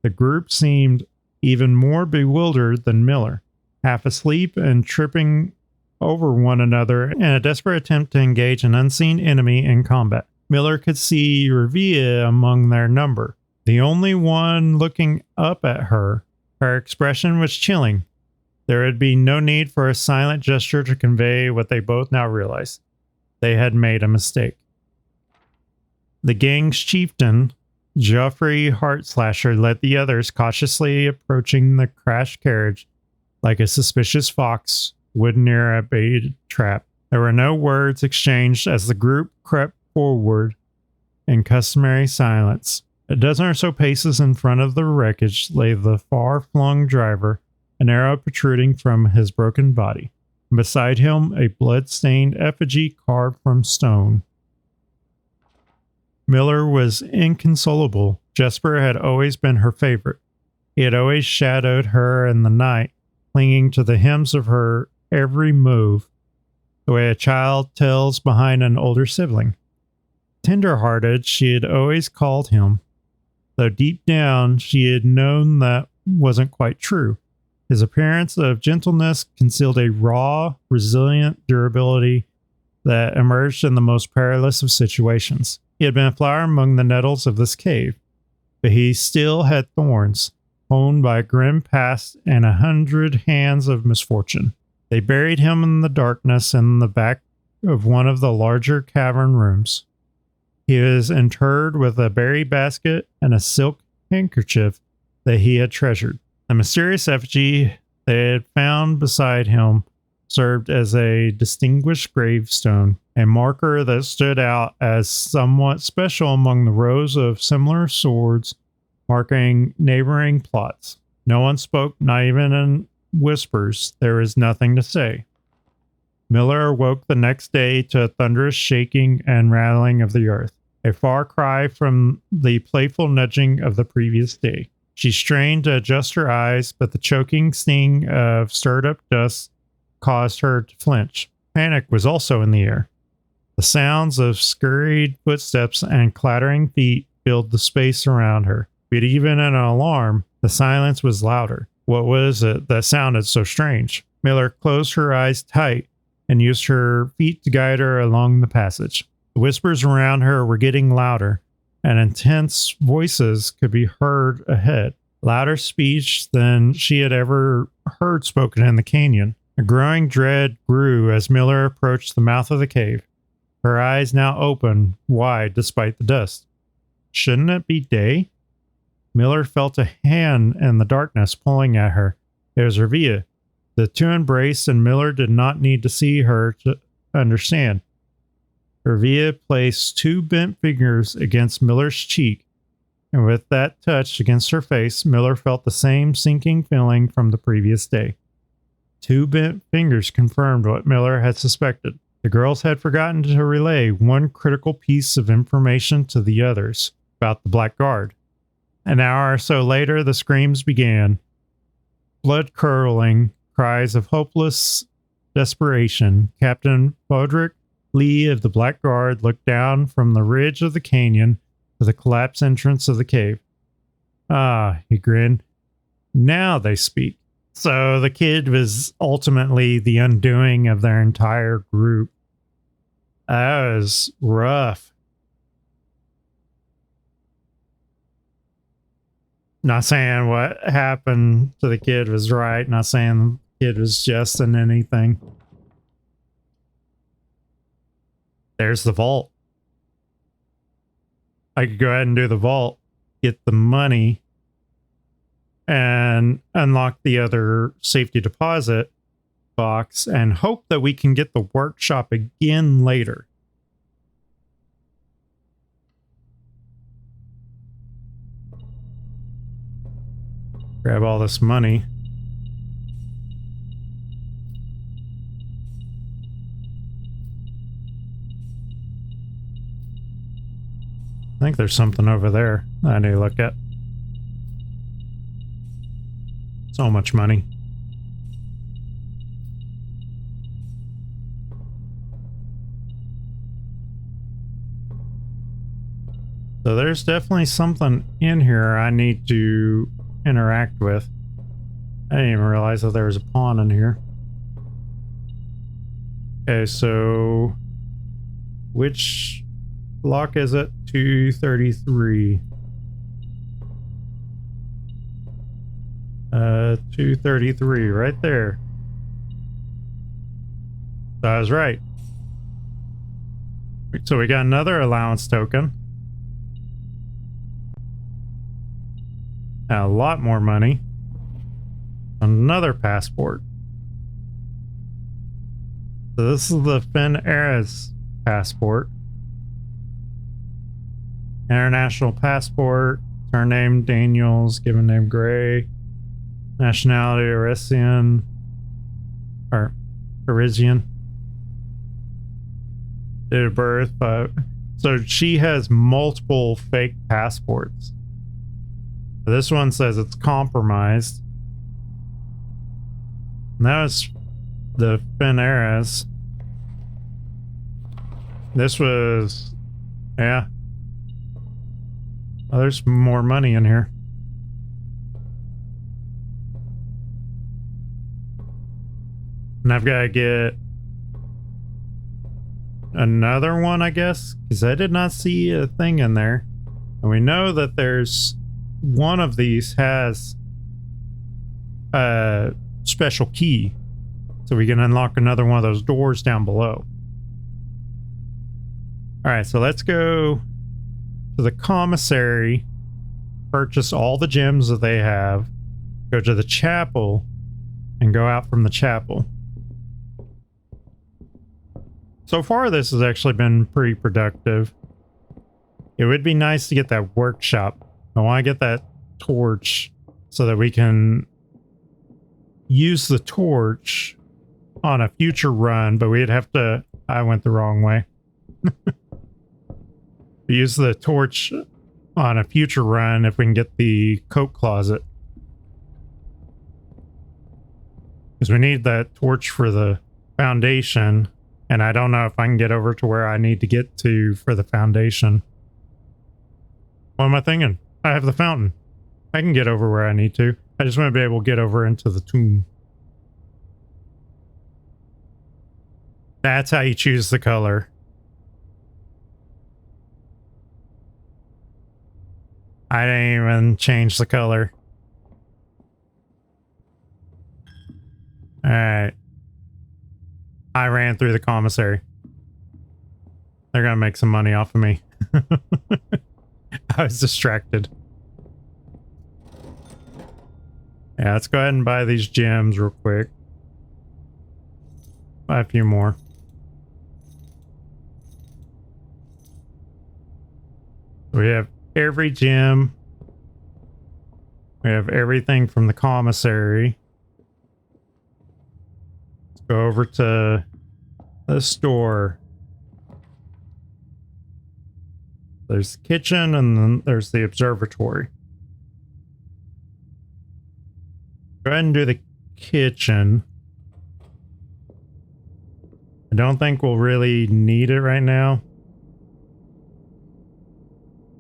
The group seemed even more bewildered than Miller, half asleep and tripping over one another in a desperate attempt to engage an unseen enemy in combat. Miller could see Revia among their number, the only one looking up at her. Her expression was chilling. There would be no need for a silent gesture to convey what they both now realized. They had made a mistake. The gang's chieftain, Geoffrey Heartslasher, led the others, cautiously approaching the crashed carriage like a suspicious fox would near a baited trap. There were no words exchanged as the group crept forward in customary silence. A dozen or so paces in front of the wreckage lay the far-flung driver, an arrow protruding from his broken body. Beside him, a blood-stained effigy carved from stone. Miller was inconsolable. Jesper had always been her favorite. He had always shadowed her in the night, clinging to the hems of her every move, the way a child tails behind an older sibling. Tender-hearted, she had always called him, though deep down she had known that wasn't quite true. His appearance of gentleness concealed a raw, resilient durability that emerged in the most perilous of situations. He had been a flower among the nettles of this cave, but he still had thorns, honed by a grim past and 100 hands of misfortune. They buried him in the darkness in the back of one of the larger cavern rooms. He was interred with a berry basket and a silk handkerchief that he had treasured. The mysterious effigy they had found beside him served as a distinguished gravestone, a marker that stood out as somewhat special among the rows of similar swords marking neighboring plots. No one spoke, not even in whispers. There was nothing to say. Miller awoke the next day to a thunderous shaking and rattling of the earth, a far cry from the playful nudging of the previous day. She strained to adjust her eyes, but the choking sting of stirred-up dust caused her to flinch. Panic was also in the air. The sounds of scurried footsteps and clattering feet filled the space around her. But even in an alarm, the silence was louder. What was it that sounded so strange? Miller closed her eyes tight and used her feet to guide her along the passage. The whispers around her were getting louder, and intense voices could be heard ahead, louder speech than she had ever heard spoken in the canyon. A growing dread grew as Miller approached the mouth of the cave, her eyes now open wide despite the dust. Shouldn't it be day? Miller felt a hand in the darkness pulling at her. It was Revia. The two embraced, and Miller did not need to see her to understand. Revia placed two bent fingers against Miller's cheek, and with that touch against her face, Miller felt the same sinking feeling from the previous day. Two bent fingers confirmed what Miller had suspected. The girls had forgotten to relay one critical piece of information to the others about the Black Guard. An hour or so later, the screams began. Blood-curdling cries of hopeless desperation. Captain Fodrick Lee of the Black Guard looked down from the ridge of the canyon to the collapsed entrance of the cave. Ah, he grinned. Now they speak. So the kid was ultimately the undoing of their entire group. That was rough. Not saying what happened to the kid was right. Not saying the kid was just in anything. There's the vault. I could go ahead and do the vault, get the money, and unlock the other safety deposit box and hope that we can get the workshop again later. Grab all this money. I think there's something over there I need to look at. So much money. So there's definitely something in here I need to interact with. I didn't even realize that there was a pawn in here. Okay, so which block is it? 233. 233, right there. So I was right. So we got another allowance token. A lot more money. Another passport. So this is the Finn Era's passport. International passport. Surname Daniels. Given name Gray. Nationality Parisian. Or Parisian. Date of birth. So she has multiple fake passports. This one says it's compromised. And that was the Finn Era's. This was, yeah. Oh, there's more money in here. And I've got to get another one, I guess, because I did not see a thing in there. And we know that there's one of these has a special key, so we can unlock another one of those doors down below. All right, so let's go to the commissary, purchase all the gems that they have, go to the chapel, and go out from the chapel. So far, this has actually been pretty productive. It would be nice to get that workshop. I want to get that torch so that we can use the torch on a future run, but we'd have to... I went the wrong way. Use the torch on a future run if we can get the coat closet. Because we need that torch for the foundation, and I don't know if I can get over to where I need to get to for the foundation. What am I thinking? I have the fountain. I can get over where I need to. I just want to be able to get over into the tomb. That's how you choose the color. I didn't even change the color. Alright. I ran through the commissary. They're gonna make some money off of me. I was distracted. Yeah, let's go ahead and buy these gems real quick. Buy a few more. We have every gem. We have everything from the commissary. Let's go over to the store. There's the kitchen and then there's the observatory. Go ahead and do the kitchen. I don't think we'll really need it right now.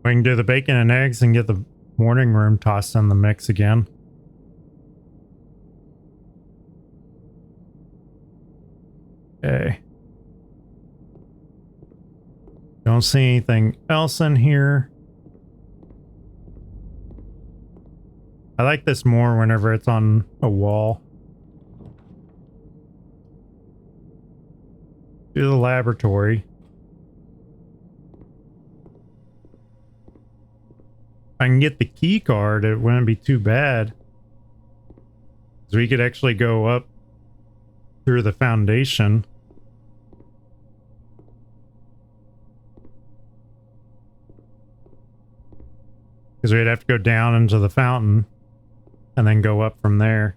We can do the bacon and eggs and get the morning room tossed in the mix again. Okay. Don't see anything else in here. I like this more whenever it's on a wall. Do the laboratory. can get the key card, it wouldn't be too bad. So we could actually go up through the foundation. Because we'd have to go down into the fountain and then go up from there.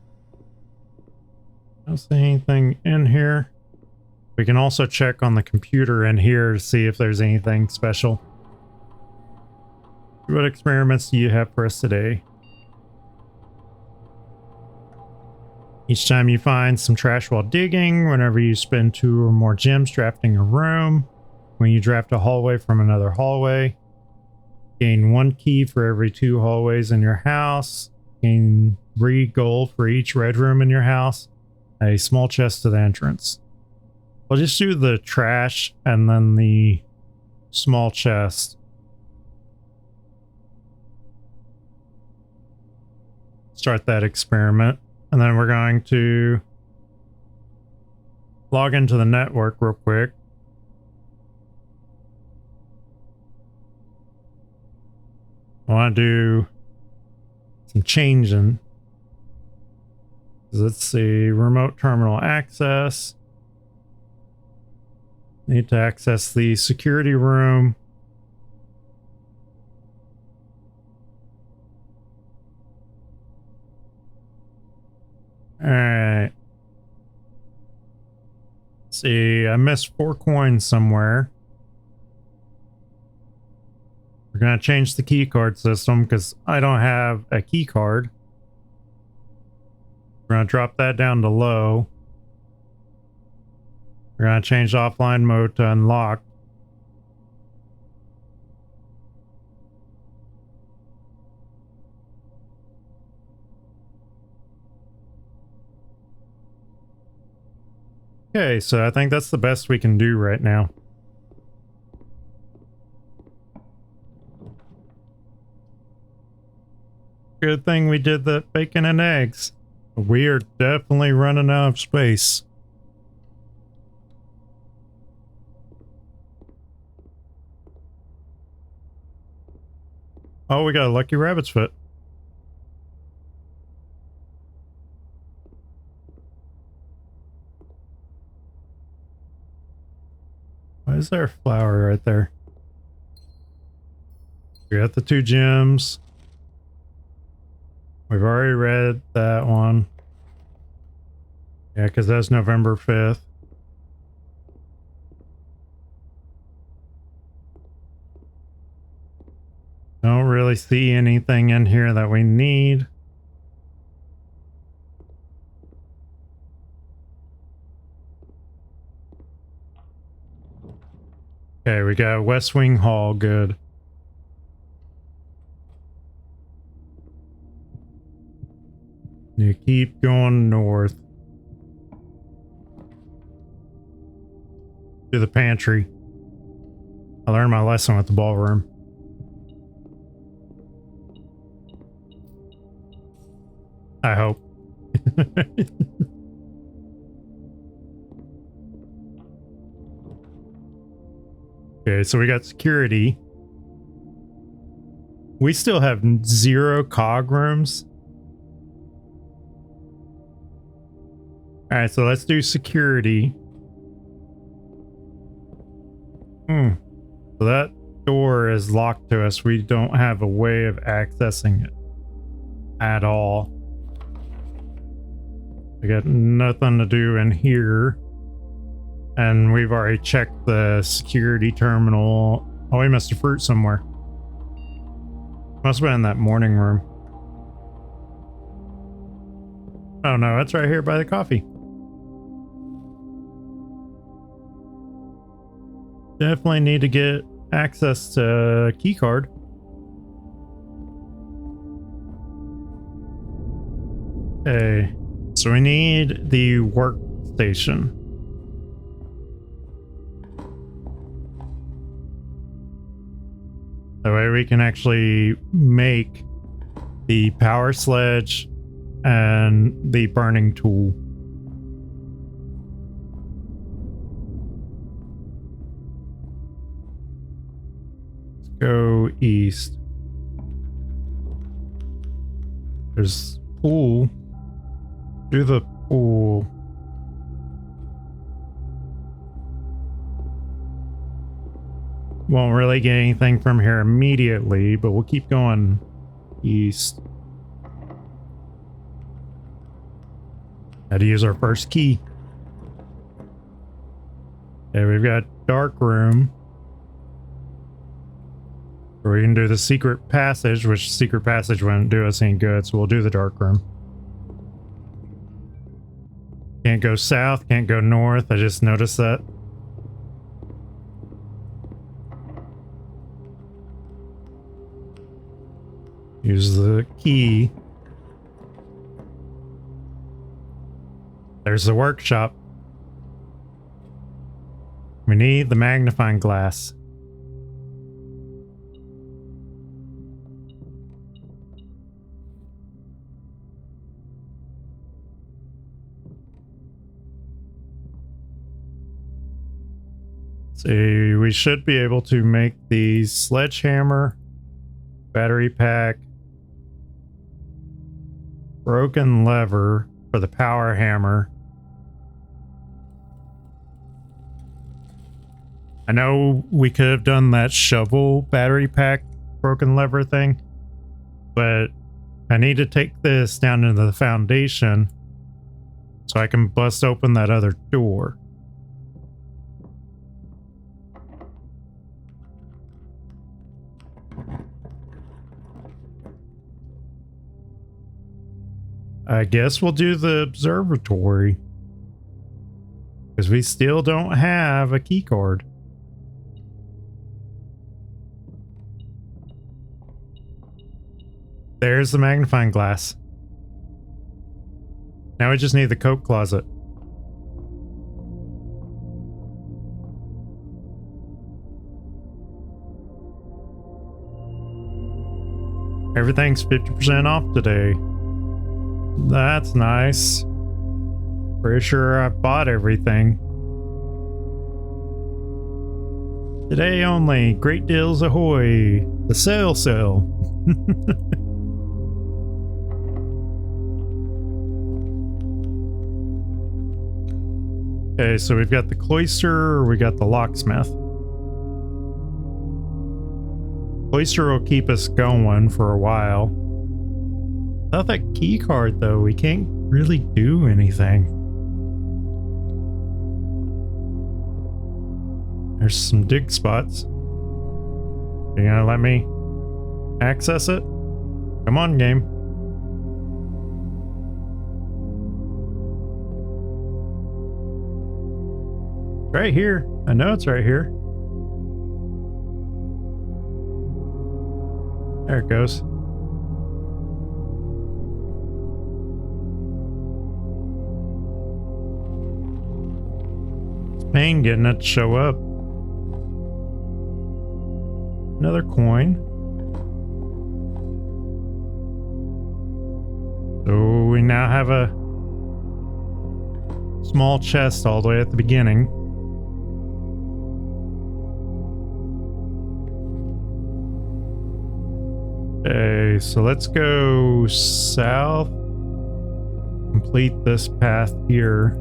I don't see anything in here. We can also check on the computer in here to see if there's anything special. What experiments do you have for us today? Each time you find some trash while digging, whenever you spend 2 or more gems drafting a room, when you draft a hallway from another hallway, gain 1 key for every 2 hallways in your house, gain 3 gold for each red room in your house, a small chest to the entrance. We'll just do the trash and then the small chest. Start that experiment. And then we're going to log into the network real quick. I want to do some changing. Let's see, remote terminal access. Need to access the security room. All right. Let's see, I missed 4 coins somewhere. We're going to change the key card system because I don't have a key card. We're going to drop that down to low. We're going to change offline mode to unlocked. Okay, so I think that's the best we can do right now. Good thing we did the bacon and eggs. We are definitely running out of space. Oh, we got a lucky rabbit's foot. Why is there a flower right there? We got the 2 gems. We've already read that one. Yeah, because that's November 5th. Don't really see anything in here that we need. Okay, we got West Wing Hall, good. You keep going north. To the pantry. I learned my lesson with the ballroom. I hope. Okay, so we got security. We still have 0 cog rooms. All right, so let's do security. So that door is locked to us. We don't have a way of accessing it at all. We got nothing to do in here. And we've already checked the security terminal. Oh, we missed a fruit somewhere. Must have been in that morning room. Oh no, it's right here by the coffee. Definitely need to get access to a key card. Okay, so we need the workstation. That way we can actually make the power sledge and the burning tool. Let's go east. There's pool. Do the pool. Won't really get anything from here immediately, but we'll keep going east. Had to use our first key. Okay, we've got dark room. Or we can do the secret passage, which secret passage wouldn't do us any good, so we'll do the dark room. Can't go south, can't go north. I just noticed that. Use the key. There's the workshop. We need the magnifying glass. See, we should be able to make the sledgehammer, battery pack, broken lever for the power hammer. I know we could have done that shovel battery pack broken lever thing, but I need to take this down into the foundation so I can bust open that other door. I guess we'll do the observatory, because we still don't have a key card. There's the magnifying glass. Now we just need the coat closet. Everything's 50% off today. That's nice. Pretty sure I bought everything. Today only, great deals ahoy. The sale sale. Okay, so we've got the cloister, we got the locksmith. Cloister will keep us going for a while. Without that key card though, we can't really do anything. There's some dig spots. You gonna let me access it? Come on, game. It's right here. I know it's right here. There it goes. It's pain getting it to show up. Another coin. So we now have a small chest all the way at the beginning. Okay, so let's go south. Complete this path here.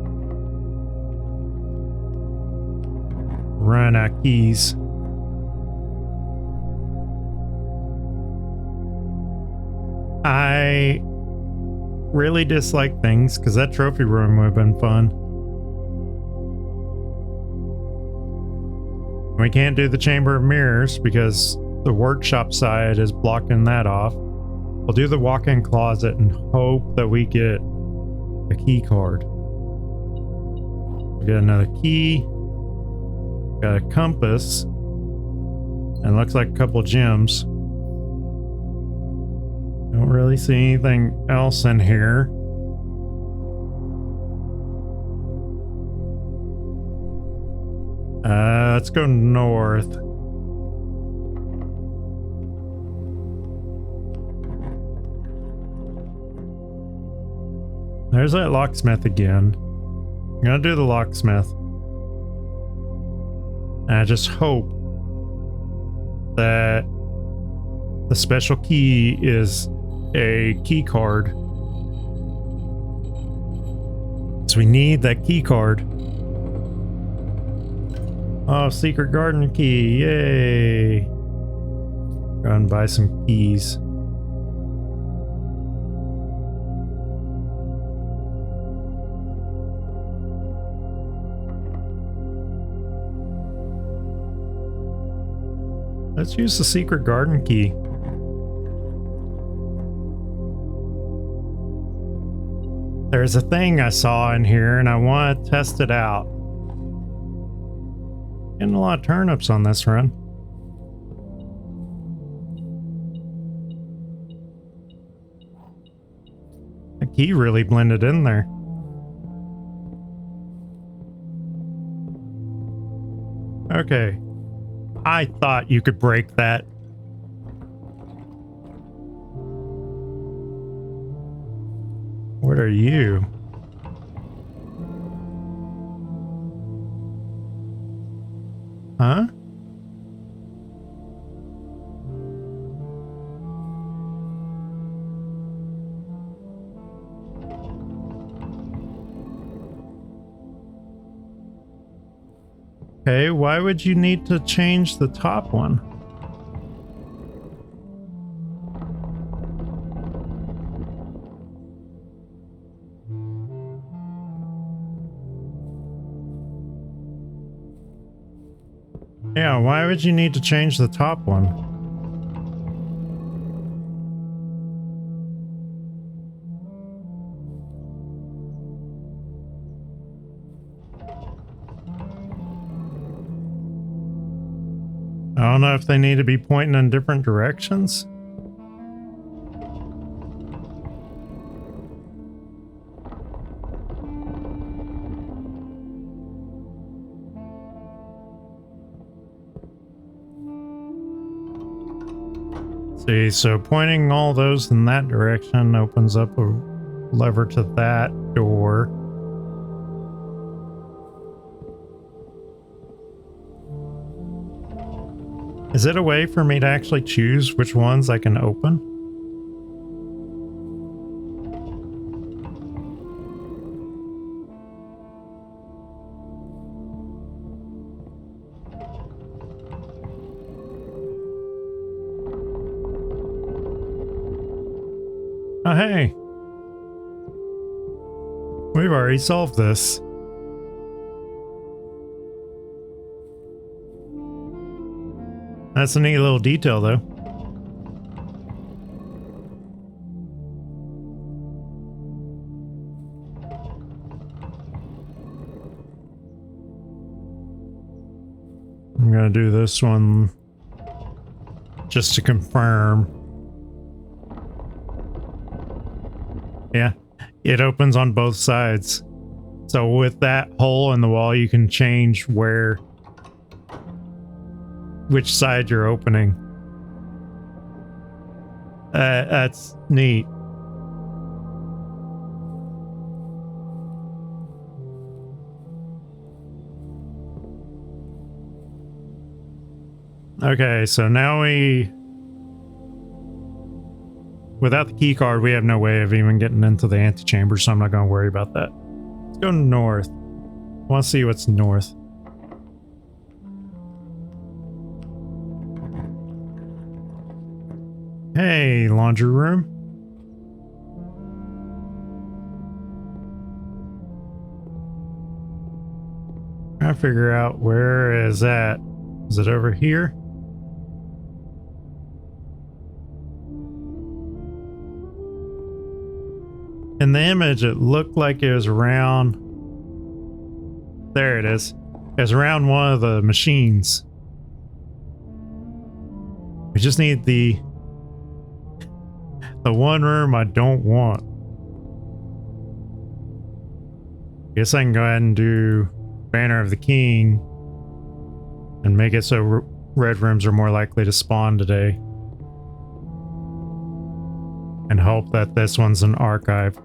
Run out of keys. I really dislike things because that trophy room would have been fun. We can't do the Chamber of Mirrors because the workshop side is blocking that off. We'll do the walk-in closet and hope that we get a key card. We get another key. Got a compass. And looks like a couple gems. Don't really see anything else in here. Let's go north. There's that locksmith again. I'm gonna do the locksmith. And I just hope that the special key is a key card. So we need that key card. Oh, secret garden key. Yay. Go and buy some keys. Let's use the secret garden key. There's a thing I saw in here and I want to test it out. Getting a lot of turnips on this run. The key really blended in there. Okay. I thought you could break that. What are you? Huh? Okay, why would you need to change the top one? Yeah, why would you need to change the top one? I don't know if they need to be pointing in different directions. See, so pointing all those in that direction opens up a lever to that door. Is it a way for me to actually choose which ones I can open? Oh, hey. We've already solved this. That's a neat little detail, though. I'm gonna do this one just to confirm. Yeah, it opens on both sides. So with that hole in the wall, you can change which side you're opening. That's neat. Okay, so now without the key card, we have no way of even getting into the antechamber, so I'm not going to worry about that. Let's go north. I want to see what's north. Hey, laundry room. Trying to figure out where is that. Is it over here? In the image, it looked like it was around... There it is. It was around one of the machines. We just need the one room I don't want. Guess I can go ahead and do Banner of the King and make it so red rooms are more likely to spawn today. And hope that this one's an archive.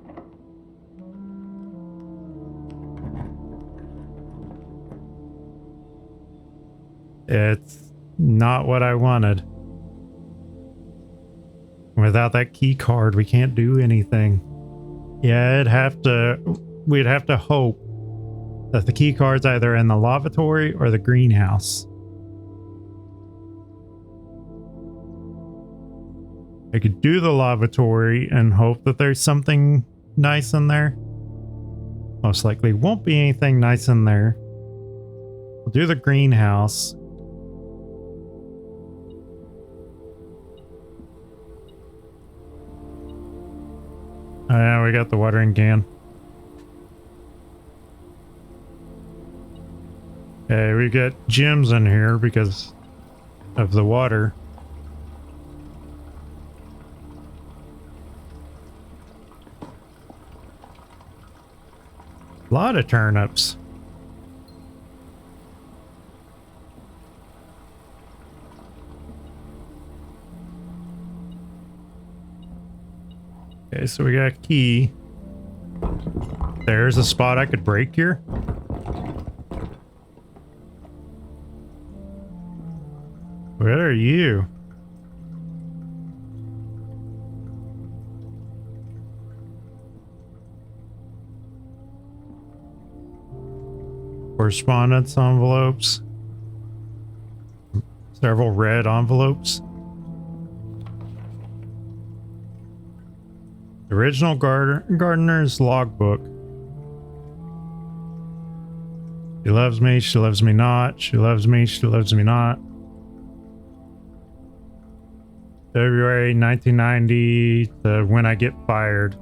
It's not what I wanted. Without that key card, we can't do anything. Yeah, we'd have to hope that the key card's either in the lavatory or the greenhouse. I could do the lavatory and hope that there's something nice in there. Most likely won't be anything nice in there. We'll do the greenhouse. Oh yeah, we got the watering can. Okay, we got gems in here because of the water. A lot of turnips. Okay, so we got a key. There's a spot I could break here. What are you? Correspondence envelopes. Several red envelopes. The original gardener's logbook. She loves me, she loves me not. She loves me, she loves me not. February 1990 to when I get fired.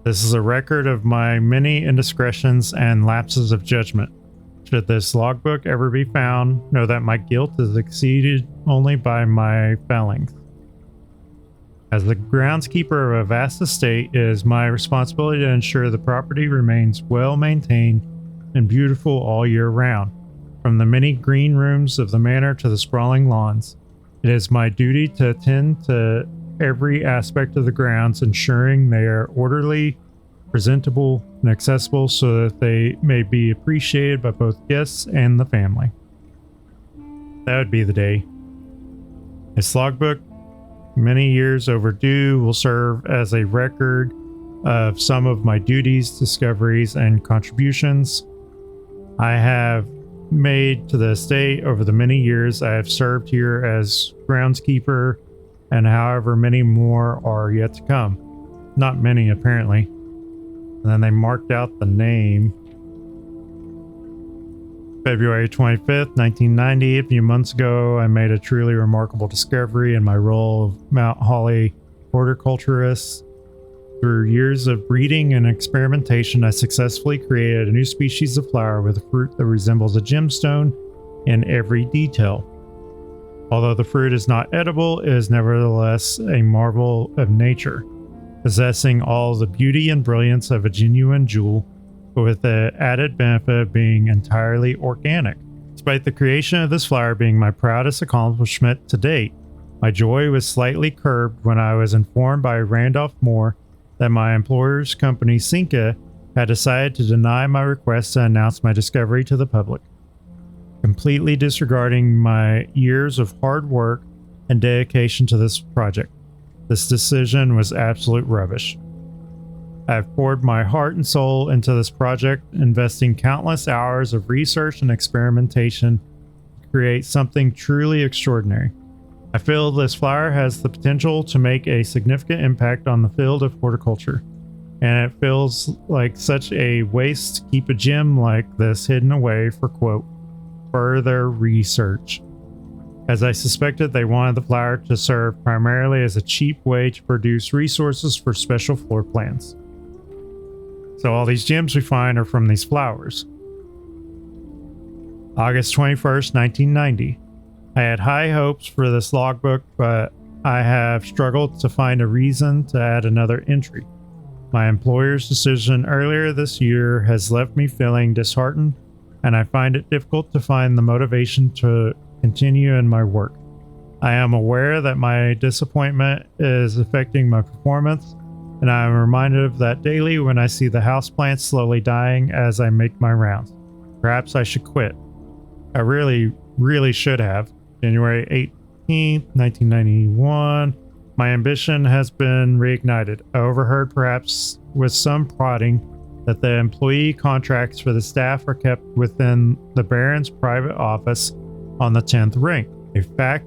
This is a record of my many indiscretions and lapses of judgment. Should this logbook ever be found, know that my guilt is exceeded only by my failings. As the groundskeeper of a vast estate, it is my responsibility to ensure the property remains well maintained and beautiful all year round. From the many green rooms of the manor to the sprawling lawns, it is my duty to attend to every aspect of the grounds, ensuring they are orderly, presentable, and accessible so that they may be appreciated by both guests and the family. That would be the day. This logbook, many years overdue, will serve as a record of some of my duties, discoveries, and contributions I have made to the estate over the many years I have served here as groundskeeper, and however many more are yet to come. Not many, apparently. And then they marked out the name. February 25th, 1990, a few months ago, I made a truly remarkable discovery in my role of Mount Holly horticulturist. Through years of breeding and experimentation, I successfully created a new species of flower with a fruit that resembles a gemstone in every detail. Although the fruit is not edible, it is nevertheless a marvel of nature, possessing all the beauty and brilliance of a genuine jewel, but with the added benefit of being entirely organic. Despite the creation of this flower being my proudest accomplishment to date, my joy was slightly curbed when I was informed by Randolph Moore that my employer's company, Cinca, had decided to deny my request to announce my discovery to the public, completely disregarding my years of hard work and dedication to this project. This decision was absolute rubbish. I have poured my heart and soul into this project, investing countless hours of research and experimentation to create something truly extraordinary. I feel this flower has the potential to make a significant impact on the field of horticulture, and it feels like such a waste to keep a gem like this hidden away for, quote, further research. As I suspected, they wanted the flower to serve primarily as a cheap way to produce resources for special floor plans. So all these gems we find are from these flowers. August 21st, 1990. I had high hopes for this logbook, but I have struggled to find a reason to add another entry. My employer's decision earlier this year has left me feeling disheartened, and I find it difficult to find the motivation to continue in my work. I am aware that my disappointment is affecting my performance, and I am reminded of that daily when I see the houseplants slowly dying as I make my rounds. Perhaps I should quit. I really should have. January 18th, 1991. My ambition has been reignited. I overheard, perhaps with some prodding, that the employee contracts for the staff are kept within the Baron's private office on the 10th rank, a fact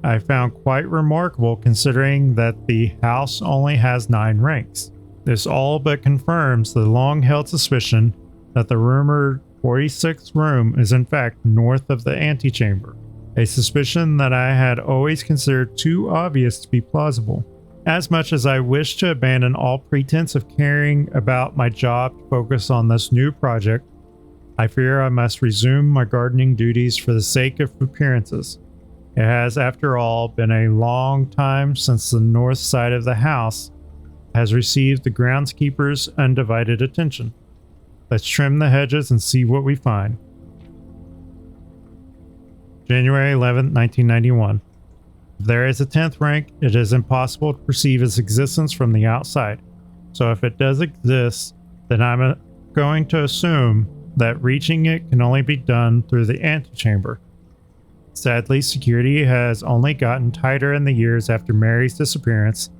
I found quite remarkable considering that the house only has 9 ranks. This all but confirms the long-held suspicion that the rumored 46th room is in fact north of the antechamber, a suspicion that I had always considered too obvious to be plausible. As much as I wish to abandon all pretense of caring about my job to focus on this new project, I fear I must resume my gardening duties for the sake of appearances. It has, after all, been a long time since the north side of the house has received the groundskeeper's undivided attention. Let's trim the hedges and see what we find. January 11th, 1991. If there is a 10th rank, it is impossible to perceive its existence from the outside. So if it does exist, then I'm going to assume that reaching it can only be done through the antechamber. Sadly, security has only gotten tighter in the years after Mary's disappearance,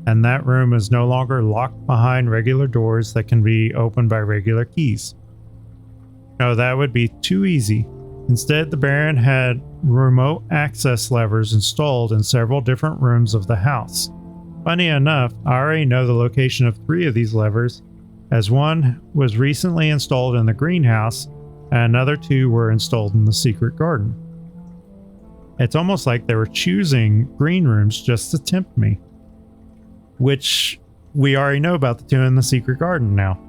and that room is no longer locked behind regular doors that can be opened by regular keys. No, that would be too easy. Instead, the Baron had remote access levers installed in several different rooms of the house. Funny enough, I already know the location of 3 of these levers, as one was recently installed in the greenhouse, and another 2 were installed in the secret garden. It's almost like they were choosing green rooms just to tempt me. Which we already know about the 2 in the secret garden now.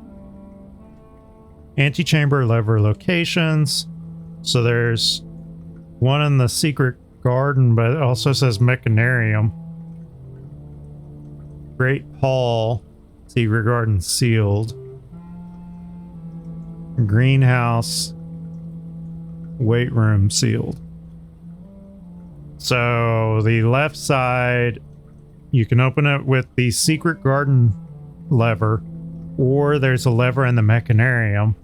Antechamber lever locations. So there's one in the secret garden, but it also says mechanarium. Great hall, secret garden sealed. Greenhouse, weight room sealed. So the left side, you can open it with the secret garden lever, or there's a lever in the mechanarium.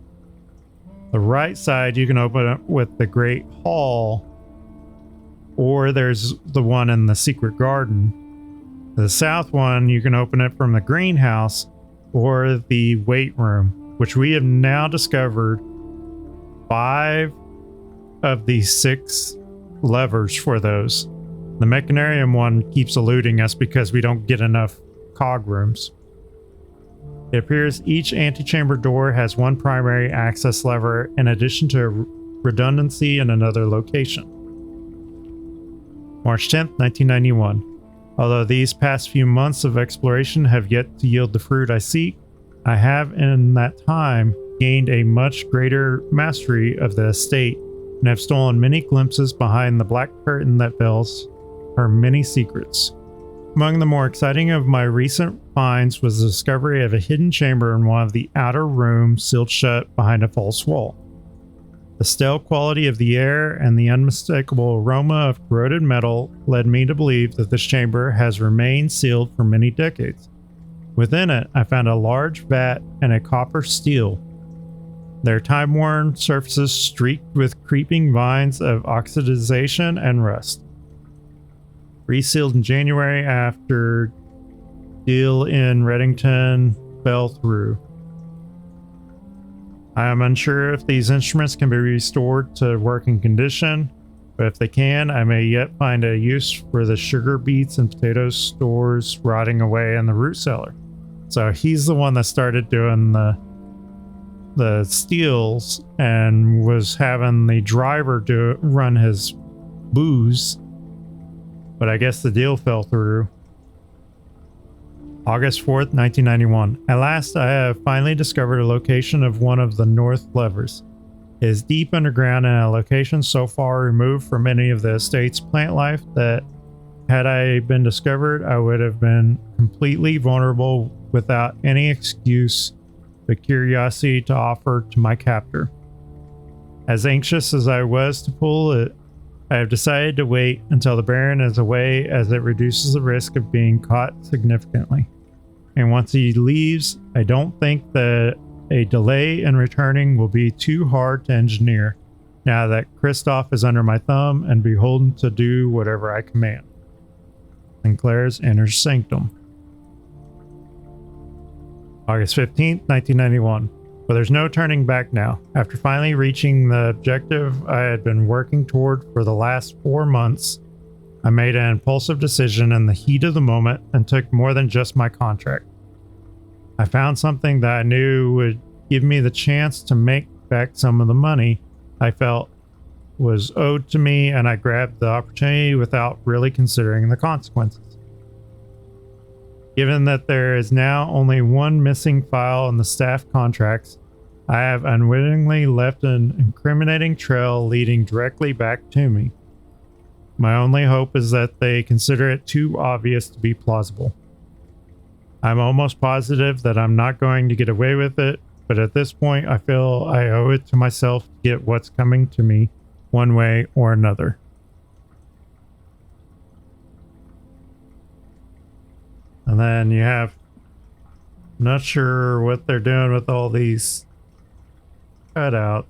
The right side, you can open it with the great hall, or there's the one in the secret garden. The south one, you can open it from the greenhouse or the weight room, which we have now discovered 5 of the 6 levers for those. The mechanarium one keeps eluding us because we don't get enough cog rooms. It appears each antechamber door has 1 primary access lever in addition to redundancy in another location. March 10th, 1991. Although these past few months of exploration have yet to yield the fruit I seek, I have in that time gained a much greater mastery of the estate and have stolen many glimpses behind the black curtain that veils her many secrets. Among the more exciting of my recent finds was the discovery of a hidden chamber in one of the outer rooms sealed shut behind a false wall. The stale quality of the air and the unmistakable aroma of corroded metal led me to believe that this chamber has remained sealed for many decades. Within it, I found a large vat and a copper steel. Their time-worn surfaces streaked with creeping vines of oxidization and rust. Resealed in January after deal in Reddington fell through. I am unsure if these instruments can be restored to working condition, but if they can, I may yet find a use for the sugar beets and potato stores rotting away in the root cellar. So he's the one that started doing the steels and was having the driver run his booze, but I guess the deal fell through. August 4th, 1991. At last, I have finally discovered a location of one of the north levers. It is deep underground in a location so far removed from any of the estate's plant life that had I been discovered, I would have been completely vulnerable without any excuse but curiosity to offer to my captor. As anxious as I was to pull it, I have decided to wait until the Baron is away, as it reduces the risk of being caught significantly. And once he leaves, I don't think that a delay in returning will be too hard to engineer, now that Christoph is under my thumb and beholden to do whatever I command. Sinclair's inner sanctum. August 15th, 1991. But there's no turning back now. After finally reaching the objective I had been working toward for the last 4 months, I made an impulsive decision in the heat of the moment and took more than just my contract. I found something that I knew would give me the chance to make back some of the money I felt was owed to me, and I grabbed the opportunity without really considering the consequences. Given that there is now only one missing file in the staff contracts, I have unwittingly left an incriminating trail leading directly back to me. My only hope is that they consider it too obvious to be plausible. I'm almost positive that I'm not going to get away with it, but at this point I feel I owe it to myself to get what's coming to me one way or another. And then you have, I'm not sure what they're doing with all these cutouts.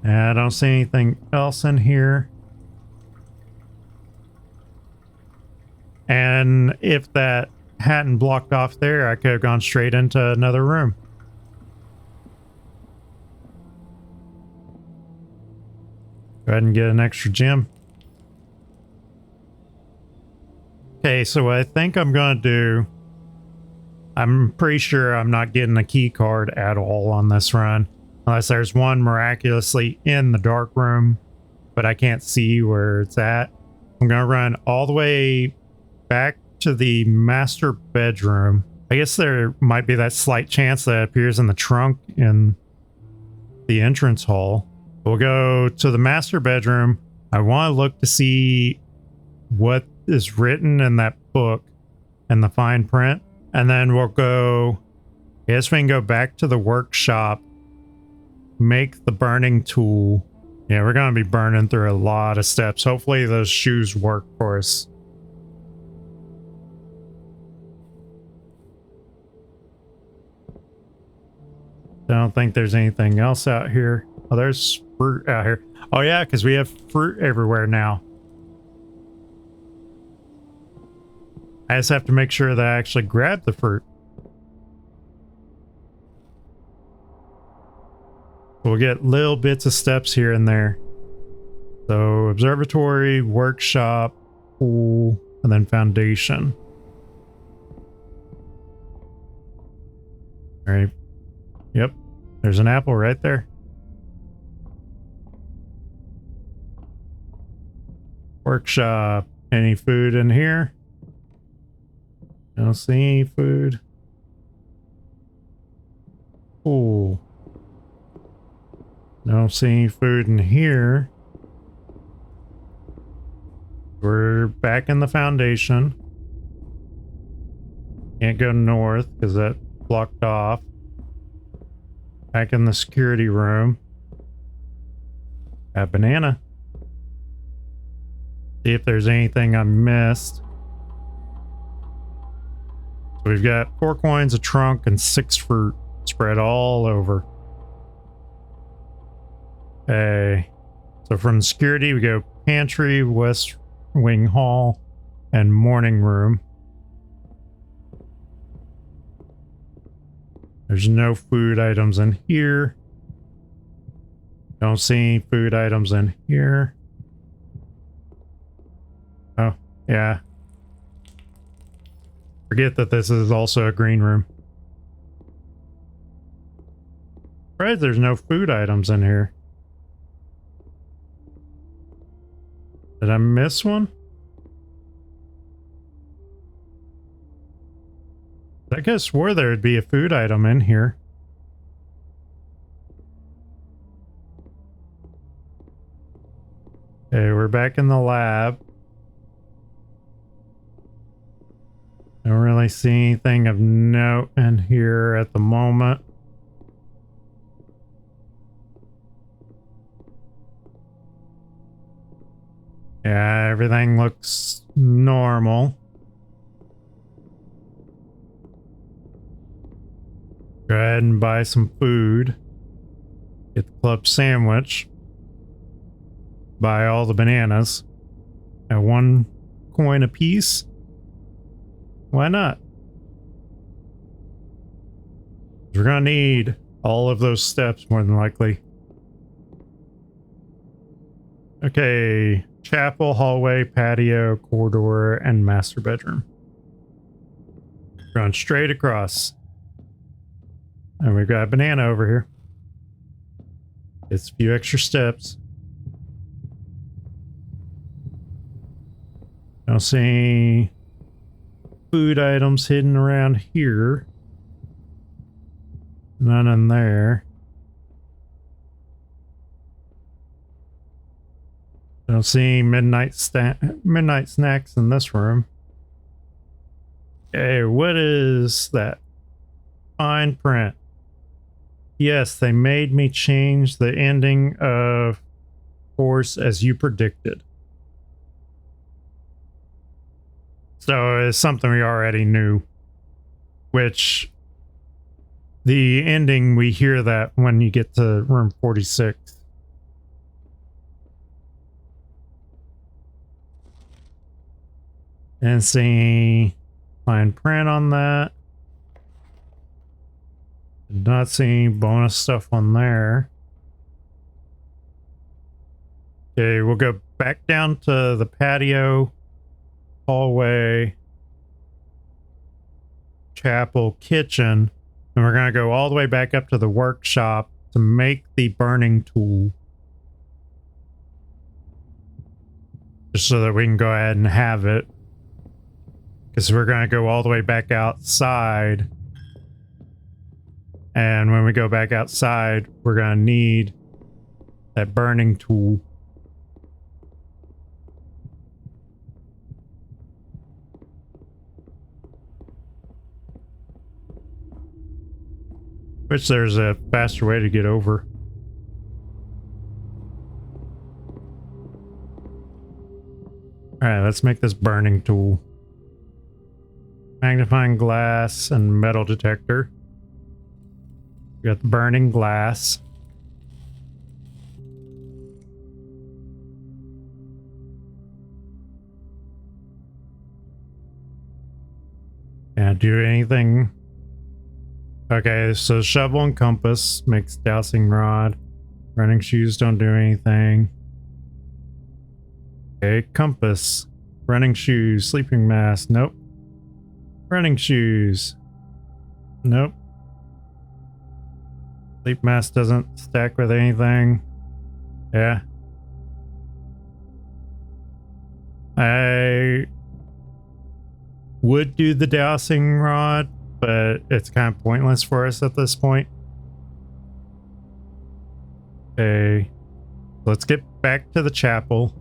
And I don't see anything else in here. And if that hadn't blocked off there, I could have gone straight into another room. Go ahead and get an extra gem. Okay, so what I think I'm going to do, I'm pretty sure I'm not getting a key card at all on this run. Unless there's one miraculously in the dark room, but I can't see where it's at. I'm going to run all the way back to the master bedroom. I guess there might be that slight chance that it appears in the trunk in the entrance hall. We'll go to the master bedroom. I want to look to see what is written in that book and the fine print. And then we'll go, I guess we can go back to the workshop, make the burning tool. Yeah, we're going to be burning through a lot of steps. Hopefully those shoes work for us. I don't think there's anything else out here. Oh, there's fruit out here. Oh yeah, because we have fruit everywhere now. I just have to make sure that I actually grab the fruit. We'll get little bits of steps here and there. So observatory, workshop, pool, and then foundation. All right. Yep. There's an apple right there. Workshop. Any food in here? Don't see any food. Pool. Don't see any food in here. We're back in the foundation. Can't go north because that's blocked off. Back in the security room. A banana. See if there's anything I missed. So we've got 4 coins, a trunk, and 6 fruit spread all over. Okay. So from security, we go pantry, west wing hall, and morning room. There's no food items in here. Don't see any food items in here. Oh, yeah. Forget that this is also a green room. Right, there's no food items in here. Did I miss one? I could have swore there would be a food item in here. Okay, we're back in the lab. Don't really see anything of note in here at the moment. Yeah, everything looks normal. Go ahead and buy some food. Get the club sandwich. buy all the bananas at 1 coin a piece. Why not? We're gonna need all of those steps more than likely. Okay, chapel, hallway, patio, corridor, and master bedroom. Going straight across. And we've got a banana over here. It's a few extra steps. Don't see any food items hidden around here. None in there. Don't see midnight snacks in this room. Okay, what is that? Fine print. Yes, they made me change the ending of course as you predicted. So it's something we already knew. Which the ending, we hear that when you get to room 46. And see fine print on that. Did not see any bonus stuff on there. Okay, we'll go back down to the patio, hallway, chapel, kitchen, and we're going to go all the way back up to the workshop to make the burning tool. Just so that we can go ahead and have it. Because we're going to go all the way back outside. And when we go back outside, we're going to need that burning tool. Which there's a faster way to get over. Alright, let's make this burning tool. Magnifying glass and metal detector. We got the burning glass. Can't do anything. Okay, so shovel and compass makes dowsing rod. Running shoes don't do anything. Okay, compass. Running shoes, sleeping mask, nope. Running shoes. Nope. Sleep mask doesn't stack with anything. Yeah. I would do the dowsing rod, but it's kind of pointless for us at this point. Okay. Let's get back to the chapel.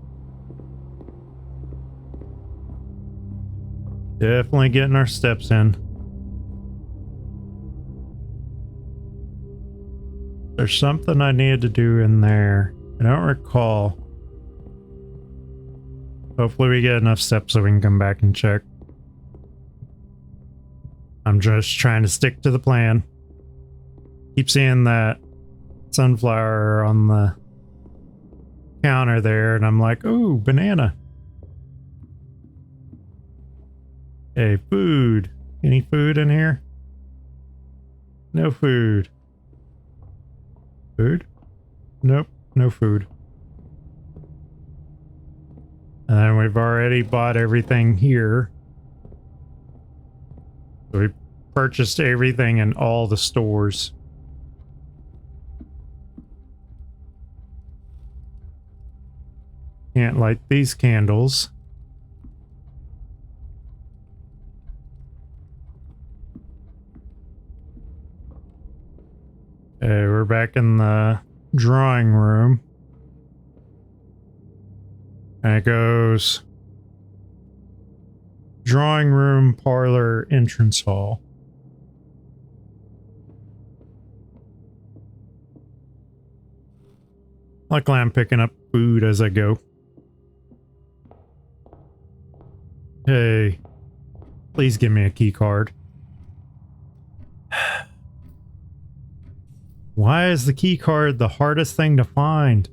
Definitely getting our steps in. There's something I needed to do in there. I don't recall. Hopefully we get enough steps so we can come back and check. I'm just trying to stick to the plan. Keep seeing that sunflower on the counter there, and I'm like, ooh, banana. Hey, food. Any food in here? No food. Food? Nope, no food. And then we've already bought everything here. So we purchased everything in all the stores. Can't light these candles. Okay, we're back in the drawing room. And it goes drawing room, parlor, entrance hall. Luckily, I'm picking up food as I go. Hey, please give me a key card. Why is the key card the hardest thing to find?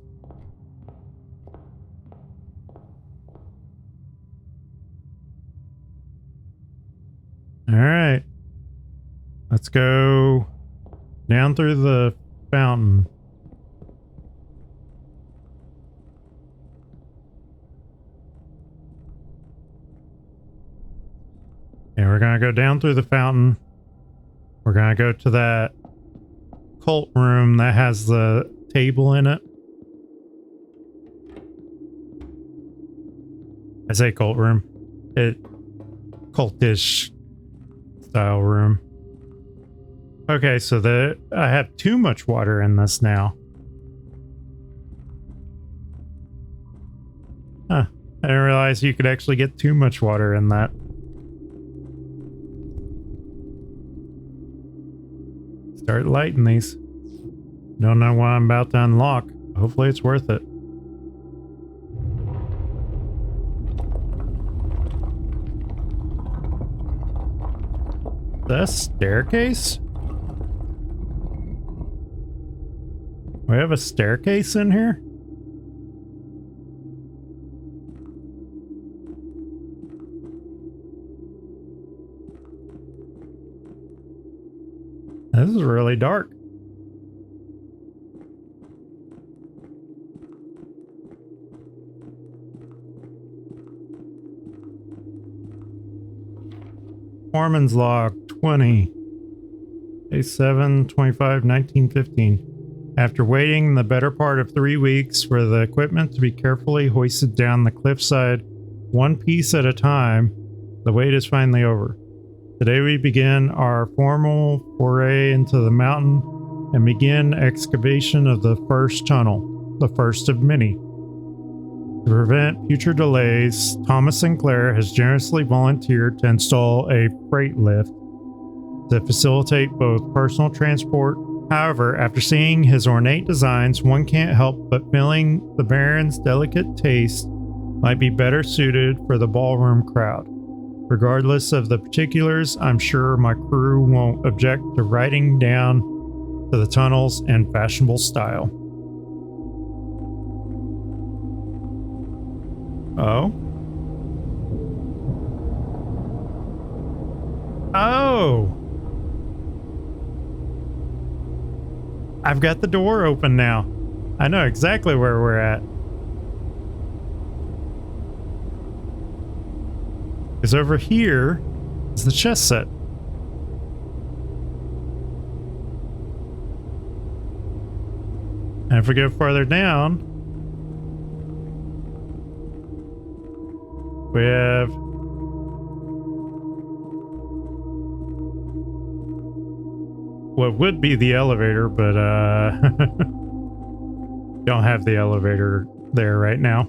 Let's go down through the fountain. And we're gonna go down through the fountain. We're gonna go to that cult room that has the table in it. I say cult room. Cultish style room. Okay, so I have too much water in this now. Huh. I didn't realize you could actually get too much water in that. Start lighting these. Don't know what I'm about to unlock. Hopefully it's worth it. The staircase? We have a staircase in here? This is really dark. Foreman's log 20. Day 7, 25, 1915. After waiting the better part of 3 weeks for the equipment to be carefully hoisted down the cliffside, one piece at a time, the wait is finally over. Today we begin our formal foray into the mountain and begin excavation of the first tunnel, the first of many. To prevent future delays, Thomas Sinclair has generously volunteered to install a freight lift to facilitate both personal transport. However, after seeing his ornate designs, one can't help but feeling the Baron's delicate taste might be better suited for the ballroom crowd. Regardless of the particulars, I'm sure my crew won't object to riding down to the tunnels in fashionable style. Oh? Oh! I've got the door open now. I know exactly where we're at. Because over here is the chess set. And if we go farther down, we have what would be the elevator, but don't have the elevator there right now.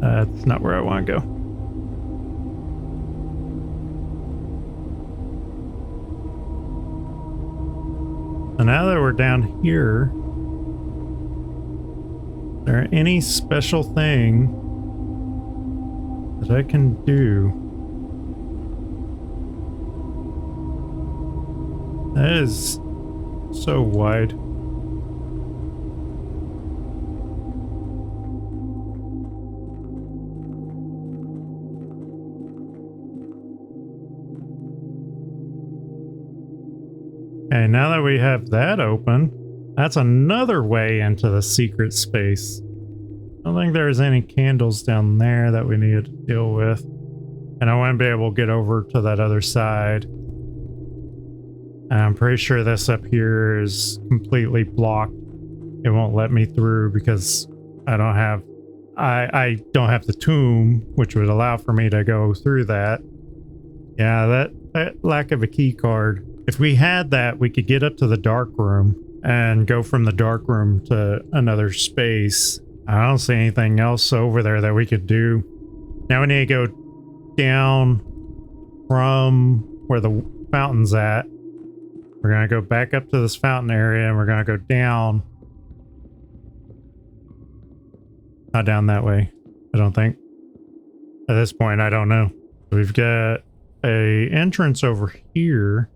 That's not where I want to go. So now that we're down here, is there any special thing that I can do? That is so wide. Okay, now that we have that open, that's another way into the secret space. I don't think there's any candles down there that we need to deal with. And I want to be able to get over to that other side. And I'm pretty sure this up here is completely blocked. It won't let me through because I don't have the tomb, which would allow for me to go through that. Yeah, that lack of a key card. If we had that, we could get up to the dark room and go from the dark room to another space. I don't see anything else over there that we could do. Now we need to go down from where the fountain's at. We're going to go back up to this fountain area and we're going to go down. Not down that way, I don't think. At this point, I don't know. We've got a entrance over here.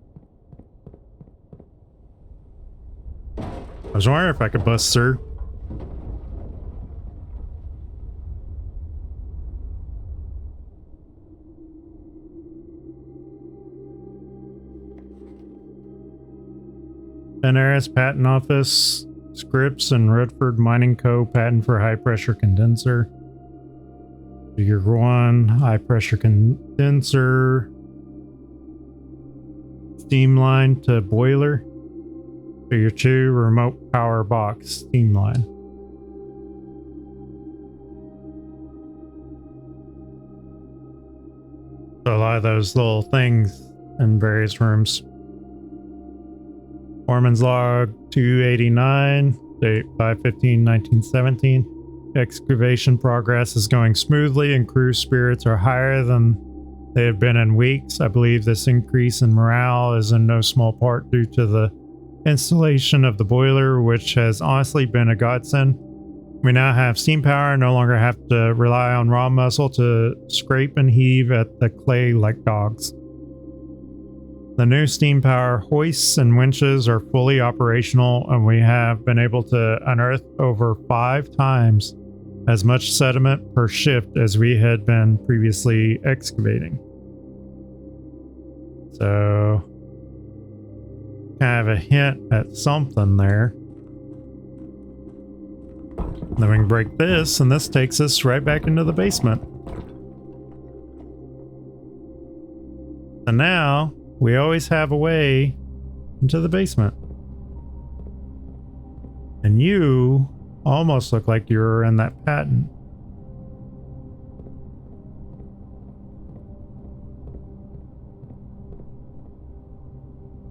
I was wondering if I could bust through. NRS Patent Office, Scripps and Redford Mining Co. patent for high pressure condenser. Figure 1, high pressure condenser. Steam line to boiler. Figure 2, remote power box steam line. So a lot of those little things in various rooms. Foreman's log 289, date 5/15/1917. Excavation progress is going smoothly and crew spirits are higher than they have been in weeks. I believe this increase in morale is in no small part due to the installation of the boiler, which has honestly been a godsend. We now have steam power and no longer have to rely on raw muscle to scrape and heave at the clay like dogs. The new steam power hoists and winches are fully operational, and we have been able to unearth over 5 times as much sediment per shift as we had been previously excavating. So, kind of a hint at something there. Then we can break this, and this takes us right back into the basement. So now, we always have a way into the basement. And you almost look like you were in that patent.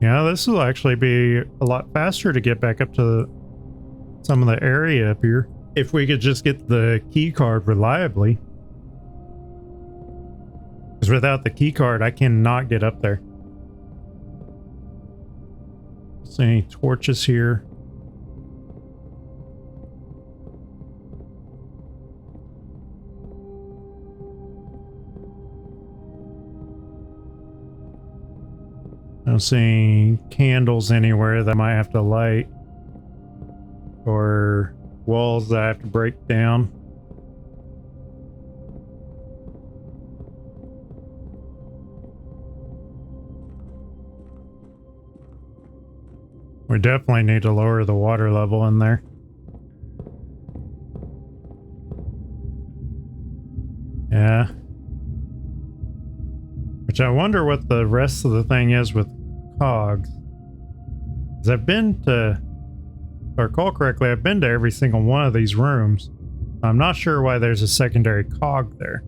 Yeah, this will actually be a lot faster to get back up to some of the area up here. If we could just get the key card reliably. Because without the key card, I cannot get up there. See any torches here? I don't see any candles anywhere that I might have to light, or walls that I have to break down. We definitely need to lower the water level in there. Yeah. Which I wonder what the rest of the thing is with cogs. Because I've been to, if I recall correctly, I've been to every single one of these rooms. I'm not sure why there's a secondary cog there.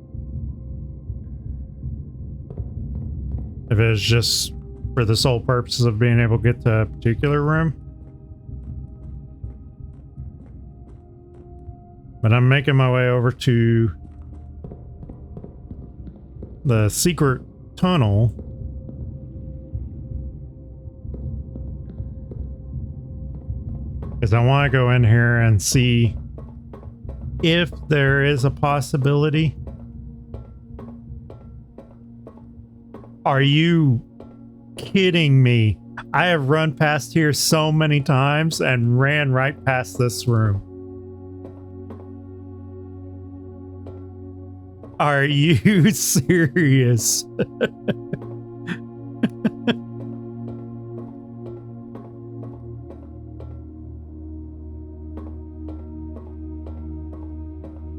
If it's just for the sole purposes of being able to get to a particular room. But I'm making my way over to the secret tunnel. Because I want to go in here and see if there is a possibility. Are you kidding me? I have run past here so many times and ran right past this room. Are you serious?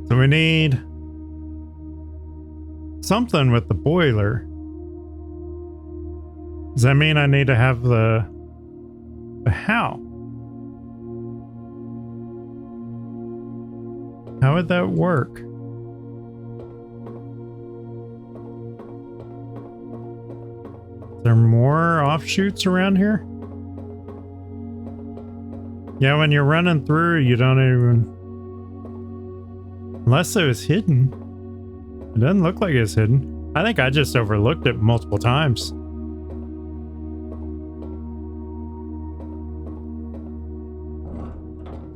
So we need something with the boiler. Does that mean I need to have the how? How would that work? Is there more offshoots around here? Yeah, when you're running through, you don't even... Unless it was hidden. It doesn't look like it's hidden. I think I just overlooked it multiple times.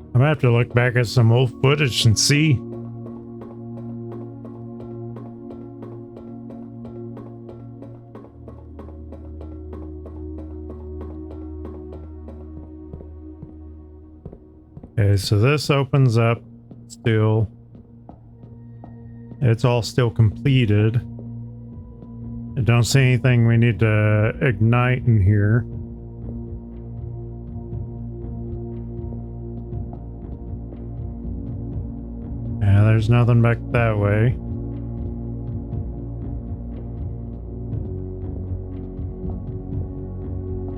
I'm gonna have to look back at some old footage and see. Okay, so this opens up still. It's all still completed. I don't see anything we need to ignite in here. there's nothing back that way.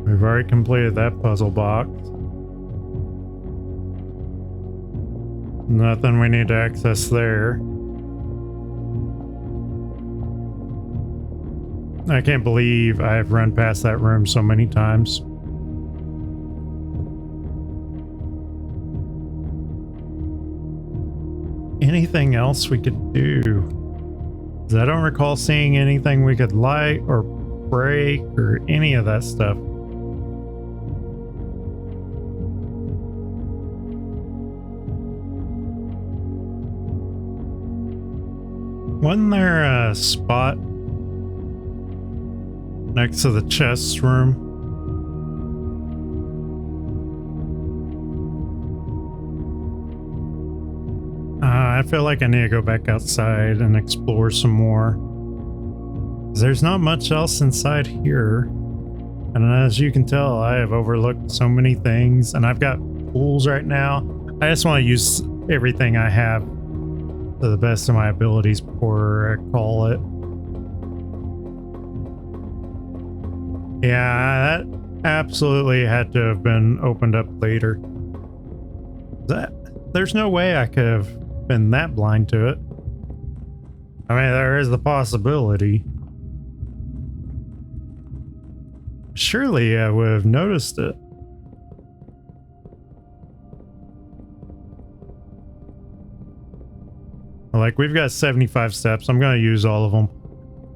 We've already completed that puzzle box. Nothing we need to access there. I can't believe I've run past that room so many times. Anything else we could do? 'Cause I don't recall seeing anything we could light or break or any of that stuff. Wasn't there a spot next to the chest room? I feel like I need to go back outside and explore some more. There's not much else inside here. And as you can tell, I have overlooked so many things, and I've got tools right now. I just want to use everything I have to the best of my abilities before I call it. Yeah, that absolutely had to have been opened up later. There's no way I could have been that blind to it. I mean, there is the possibility. Surely I would have noticed it. Like, we've got 75 steps. I'm going to use all of them.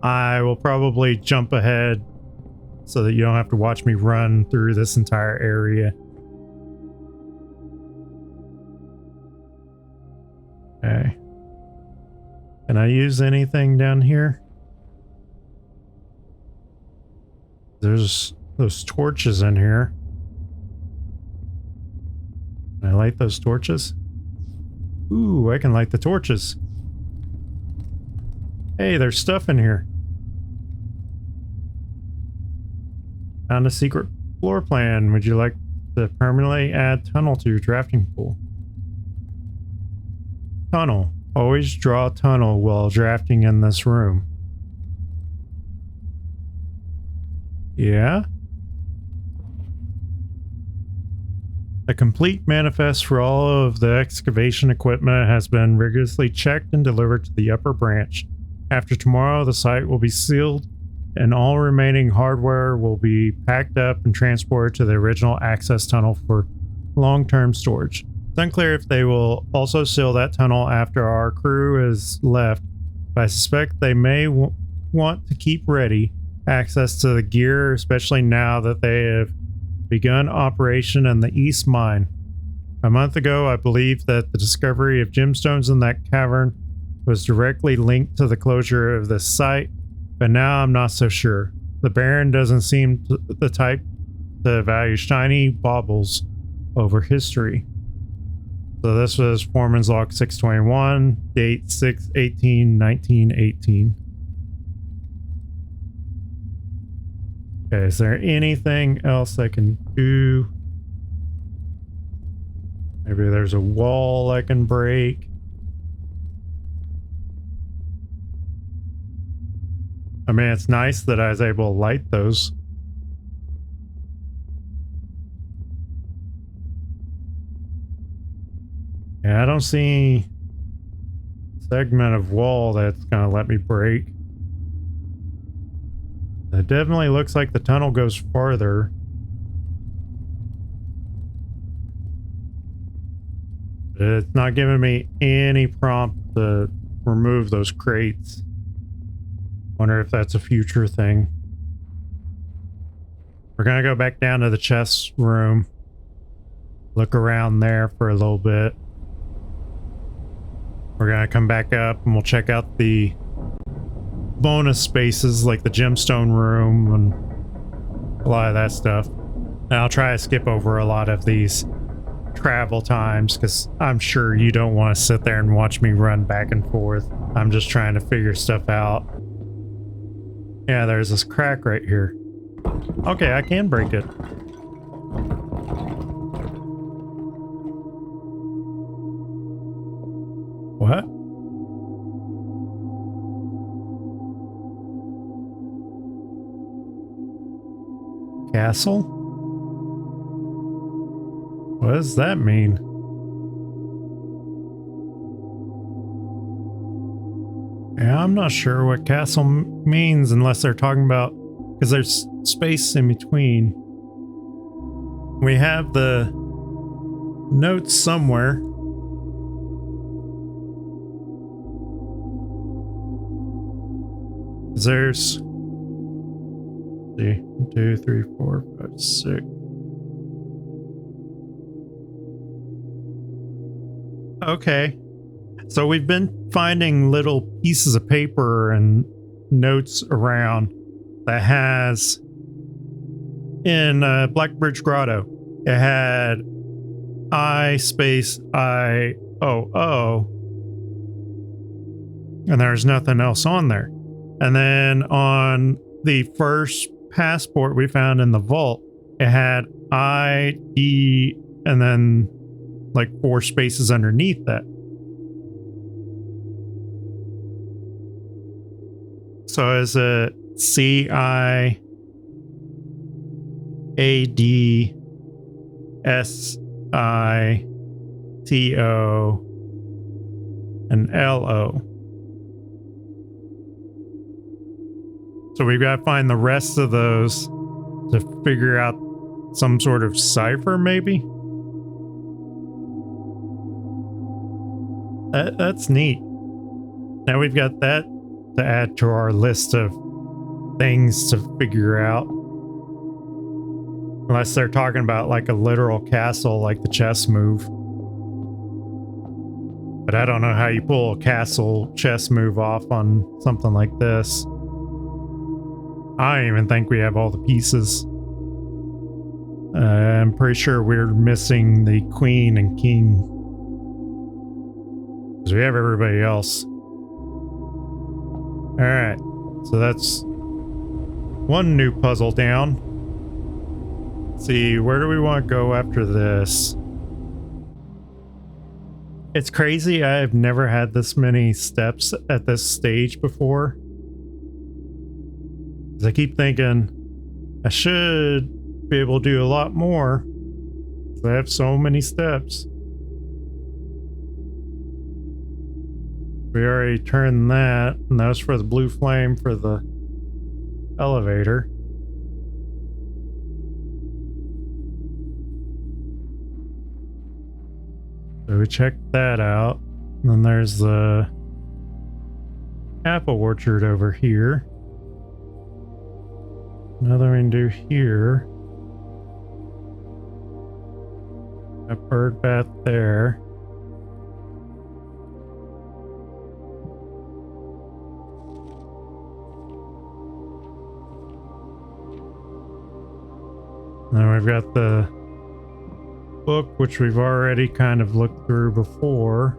I will probably jump ahead so that you don't have to watch me run through this entire area. Okay. Can I use anything down here? There's those torches in here. Can I light those torches? Ooh, I can light the torches. Hey, there's stuff in here. Found a secret floor plan. Would you like to permanently add tunnel to your drafting pool? Tunnel. Always draw a tunnel while drafting in this room. Yeah? A complete manifest for all of the excavation equipment has been rigorously checked and delivered to the upper branch. After tomorrow, the site will be sealed and all remaining hardware will be packed up and transported to the original access tunnel for long-term storage. It's unclear if they will also seal that tunnel after our crew is left, but I suspect they may want to keep ready access to the gear, especially now that they have begun operation in the East Mine. A month ago, I believed that the discovery of gemstones in that cavern was directly linked to the closure of this site, but now I'm not so sure. The Baron doesn't seem the type to value shiny baubles over history. So this was Foreman's Log 621, date 6/18/1918. Okay, is there anything else I can do? Maybe there's a wall I can break. I mean, it's nice that I was able to light those. Yeah, I don't see any segment of wall that's gonna let me break. It definitely looks like the tunnel goes farther. It's not giving me any prompt to remove those crates. Wonder if that's a future thing. We're gonna go back down to the chest room. Look around there for a little bit. We're gonna come back up and we'll check out the bonus spaces like the gemstone room and a lot of that stuff. And I'll try to skip over a lot of these travel times because I'm sure you don't want to sit there and watch me run back and forth. I'm just trying to figure stuff out. Yeah, there's this crack right here. Okay, I can break it. What? Castle? What does that mean? Yeah, I'm not sure what castle means unless they're talking about, because there's space in between. We have the notes somewhere. There's 1, 2, 3, 4, 5, 6. Okay. So we've been finding little pieces of paper and notes around that has in Blackbridge Grotto. It had I space I O O, and there's nothing else on there. And then on the first passport we found in the vault, it had I D and then like 4 spaces underneath that. So is it CIADSIO and LO? So we've got to find the rest of those to figure out some sort of cipher, maybe? That's neat. Now we've got that to add to our list of things to figure out. Unless they're talking about like a literal castle, like the chess move. But I don't know how you pull a castle chess move off on something like this. I don't even think we have all the pieces. I'm pretty sure we're missing the queen and king. Because we have everybody else. Alright, so that's one new puzzle down. Let's see, where do we want to go after this? It's crazy, I've never had this many steps at this stage before. I keep thinking I should be able to do a lot more. I have so many steps. We already turned that, and that was for the blue flame for the elevator. So we checked that out. And then there's the apple orchard over here. Another we can do here. A bird bath there. Then we've got the book, which we've already kind of looked through before.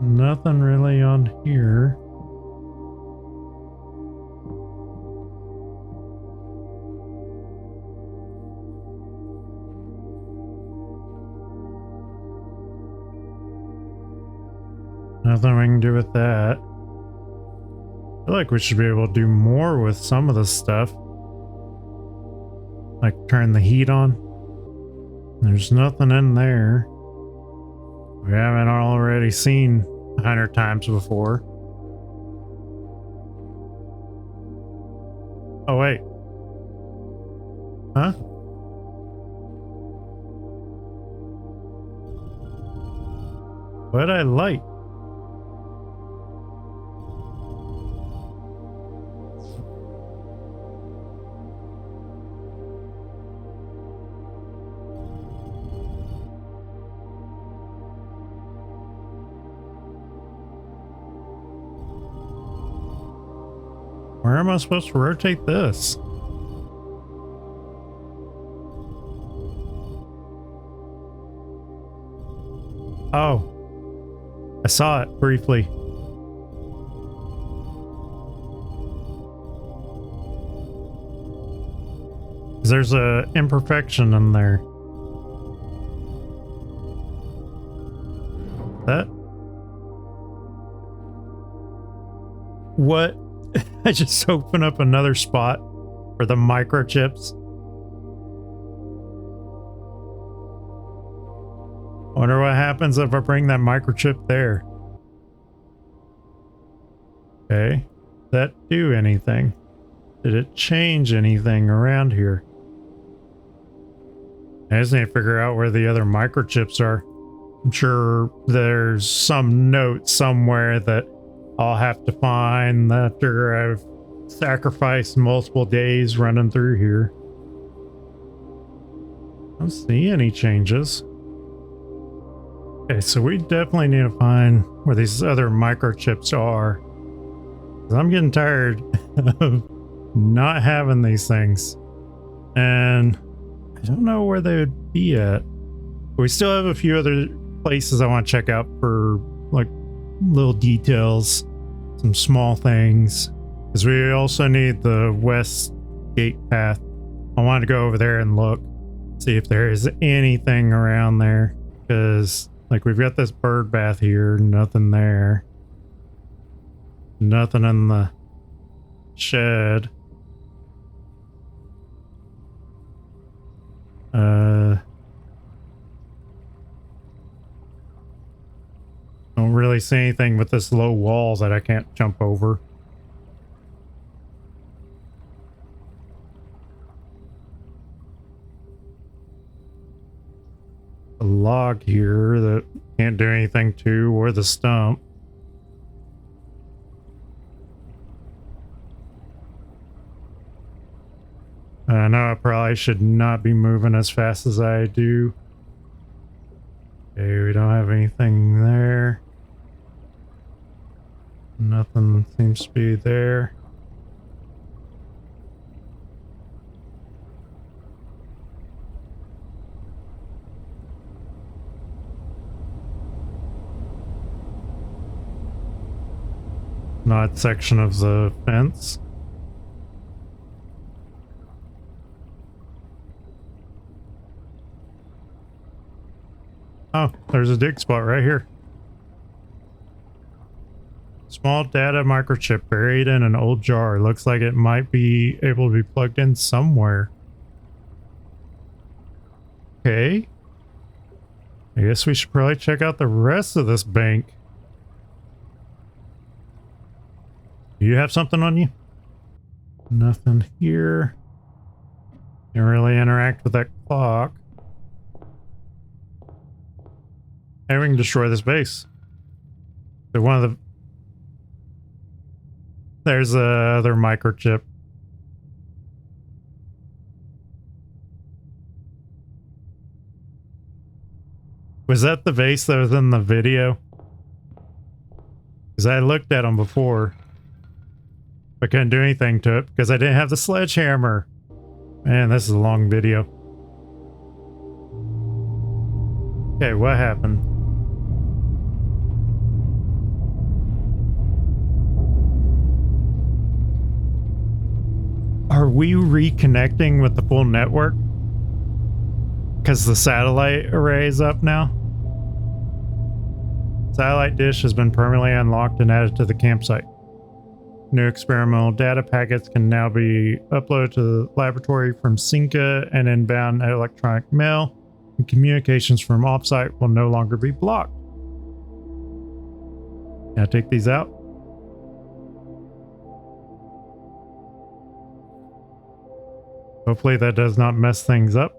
Nothing really on here. Nothing we can do with that. I feel like we should be able to do more with some of the stuff. Like turn the heat on. There's nothing in there we haven't already seen 100 times before. Oh wait. Huh? What did I light? Where am I supposed to rotate this? Oh, I saw it briefly. There's a imperfection in there. That? What? I just opened up another spot for the microchips. Wonder what happens if I bring that microchip there. Okay. Did that do anything? Did it change anything around here? I just need to figure out where the other microchips are. I'm sure there's some note somewhere that I'll have to find after I've sacrificed multiple days running through here. I don't see any changes. Okay, so we definitely need to find where these other microchips are. 'Cause I'm getting tired of not having these things. And I don't know where they would be at. We still have a few other places I want to check out for like little details, some small things. Because we also need the west gate path. I want to go over there and look, see if there is anything around there. Because like we've got this bird bath here, nothing there. Nothing in the shed. Don't really see anything with this low walls that I can't jump over. A log here that can't do anything to, or the stump. I know I probably should not be moving as fast as I do. Okay, we don't have anything there. Nothing seems to be there. Not section of the fence. Oh, there's a dig spot right here. Small data microchip buried in an old jar. Looks like it might be able to be plugged in somewhere. Okay. I guess we should probably check out the rest of this bank. Do you have something on you? Nothing here. Can't really interact with that clock. Hey, we can destroy this base. So one of the... There's other microchip. Was that the vase that was in the video? Because I looked at them before. I couldn't do anything to it because I didn't have the sledgehammer. Man, this is a long video. Okay, what happened? Are we reconnecting with the full network? Because the satellite array is up now? Satellite dish has been permanently unlocked and added to the campsite. New experimental data packets can now be uploaded to the laboratory from Synca and inbound electronic mail, and communications from offsite will no longer be blocked. Can I take these out? Hopefully that does not mess things up.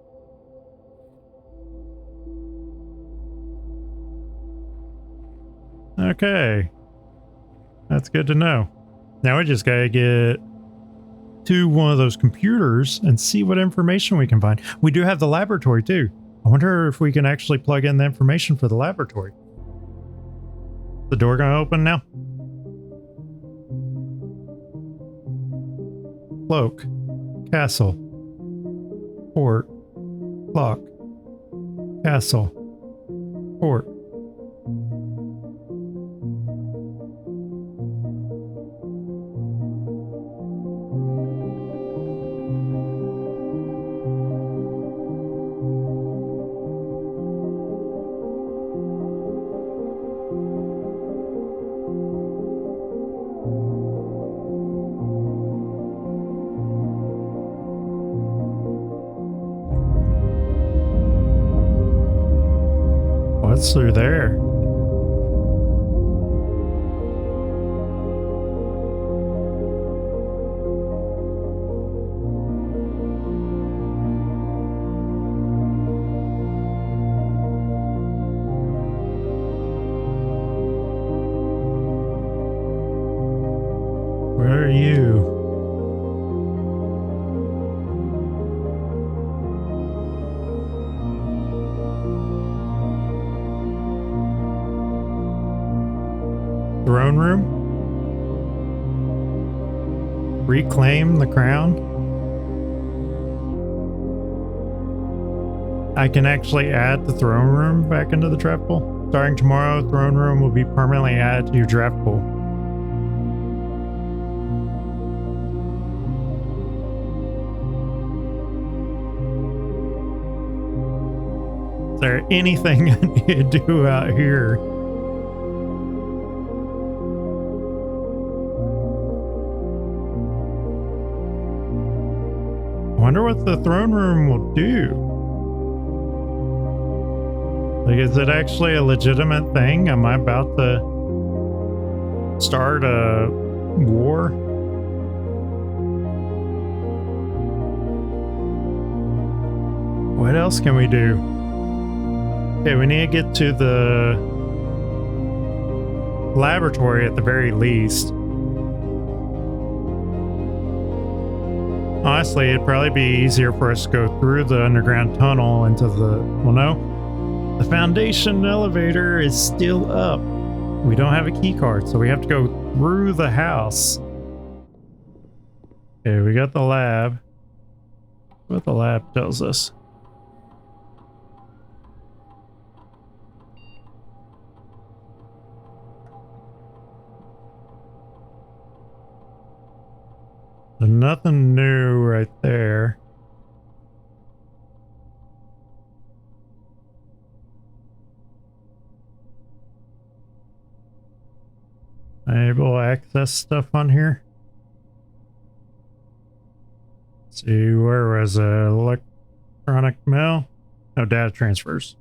Okay. That's good to know. Now we just gotta get to one of those computers and see what information we can find. We do have the laboratory too. I wonder if we can actually plug in the information for the laboratory. The door gonna open now? Cloak. Castle. Port. Clock. Castle. Port. What's through there? Where are you? Throne room? Reclaim the crown? I can actually add the throne room back into the draft pool. Starting tomorrow, throne room will be permanently added to your draft pool. Is there anything I need to do out here? Wonder what the throne room will do. Like, is it actually a legitimate thing? Am I about to start a war? What else can we do? Okay, we need to get to the laboratory at the very least. Honestly, it'd probably be easier for us to go through the underground tunnel into the... Well, no. The foundation elevator is still up. We don't have a key card, so we have to go through the house. Okay, we got the lab. What the lab tells us. So nothing new right there. Able to access stuff on here. Let's see, where was electronic mail? No data transfers.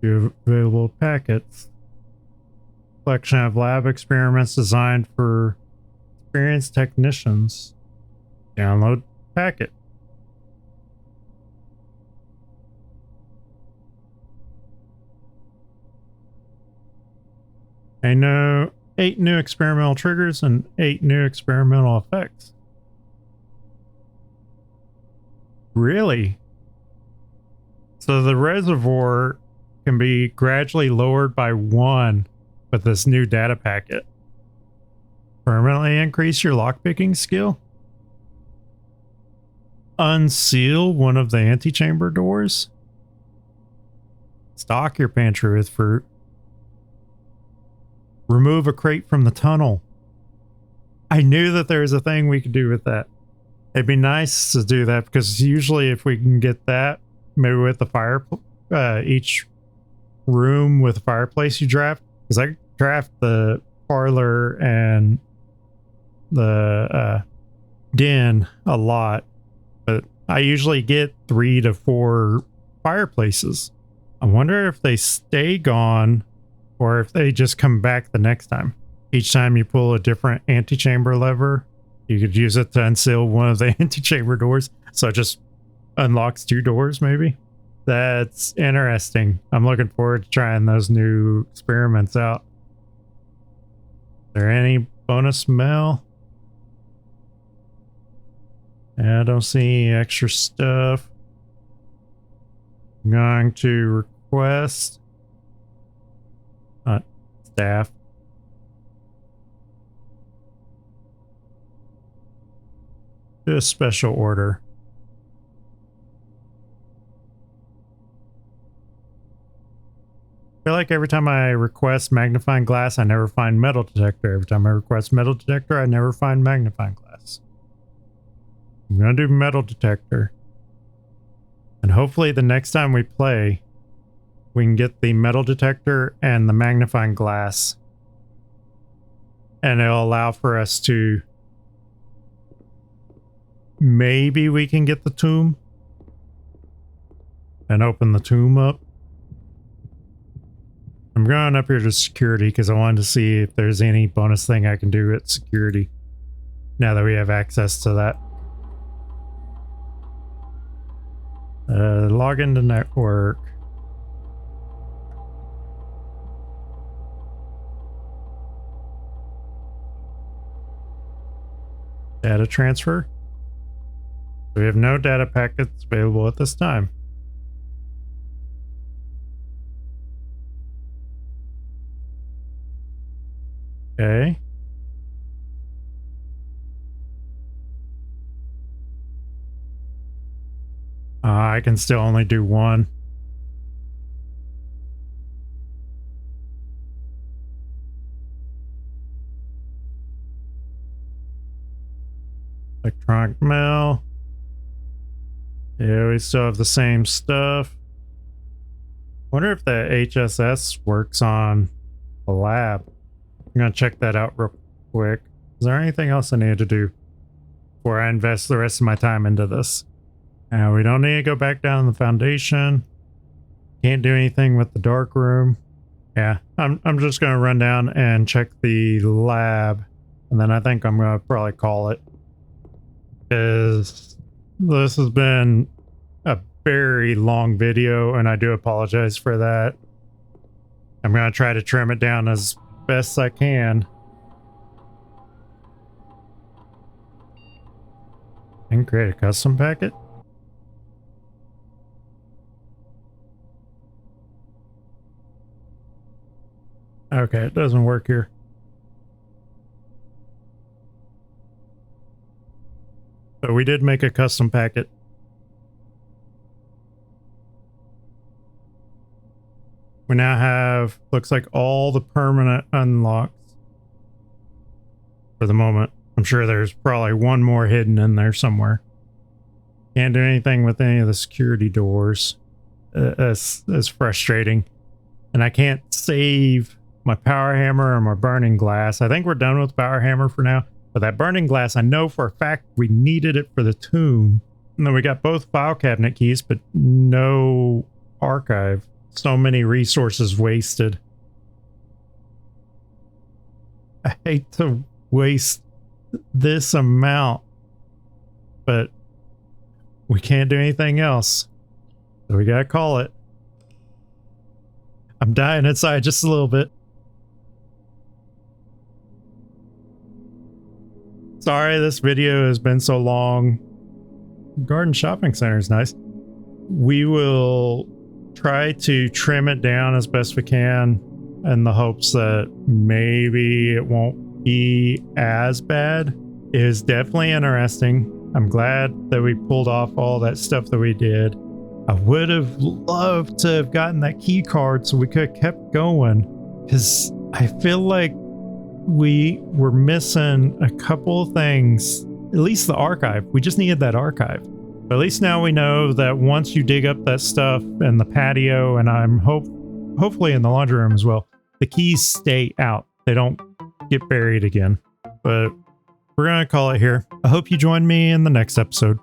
View available packets. Collection of lab experiments designed for experienced technicians. Download packet. I know 8 new experimental triggers and 8 new experimental effects. Really? So the reservoir can be gradually lowered by 1 with this new data packet. Permanently increase your lockpicking skill. Unseal one of the antechamber doors. Stock your pantry with fruit. Remove a crate from the tunnel. I knew that there was a thing we could do with that. It'd be nice to do that because usually if we can get that, maybe with the fire, each room with a fireplace you draft, because I draft the parlor and the den a lot, but I usually get 3 to 4 fireplaces. I wonder if they stay gone or if they just come back the next time. Each time you pull a different antechamber lever, you could use it to unseal one of the antechamber doors, so it just unlocks 2 doors maybe. That's interesting. I'm looking forward to trying those new experiments out. Is there any bonus mail? Yeah, I don't see any extra stuff. I'm going to request staff. Do a special order. I feel like every time I request magnifying glass, I never find metal detector. Every time I request metal detector, I never find magnifying glass. I'm gonna do metal detector. And hopefully the next time we play, we can get the metal detector and the magnifying glass. And it'll allow for us to... Maybe we can get the tomb and open the tomb up. I'm going up here to security because I wanted to see if there's any bonus thing I can do at security now that we have access to that. Log into network. Data transfer. We have no data packets available at this time. Okay. I can still only do one. Electronic mail. Yeah, we still have the same stuff. Wonder if the HSS works on the lab. I'm gonna check that out real quick. Is there anything else I need to do before I invest the rest of my time into this? Now we don't need to go back down the foundation. Can't do anything with the dark room. Yeah, I'm just gonna run down and check the lab, and then I think I'm gonna probably call it, because this has been a very long video, and I do apologize for that. I'm gonna try to trim it down as best I can. And create a custom packet. Okay, it doesn't work here. But we did make a custom packet. We now have, looks like, all the permanent unlocks for the moment. I'm sure there's probably one more hidden in there somewhere. Can't do anything with any of the security doors. That's frustrating. And I can't save my power hammer or my burning glass. I think we're done with power hammer for now. But that burning glass, I know for a fact we needed it for the tomb. And then we got both file cabinet keys, but no archive. So many resources wasted. I hate to waste this amount, but we can't do anything else. So we gotta call it. I'm dying inside just a little bit. Sorry this video has been so long. Garden Shopping Center is nice. We will try to trim it down as best we can in the hopes that maybe it won't be as bad. It is definitely interesting. I'm glad that we pulled off all that stuff that we did. I would have loved to have gotten that key card so we could have kept going, because I feel like we were missing a couple of things. At least the archive. We just needed that archive. But at least now we know that once you dig up that stuff in the patio, and I'm hopefully in the laundry room as well, the keys stay out. They don't get buried again. But we're going to call it here. I hope you join me in the next episode.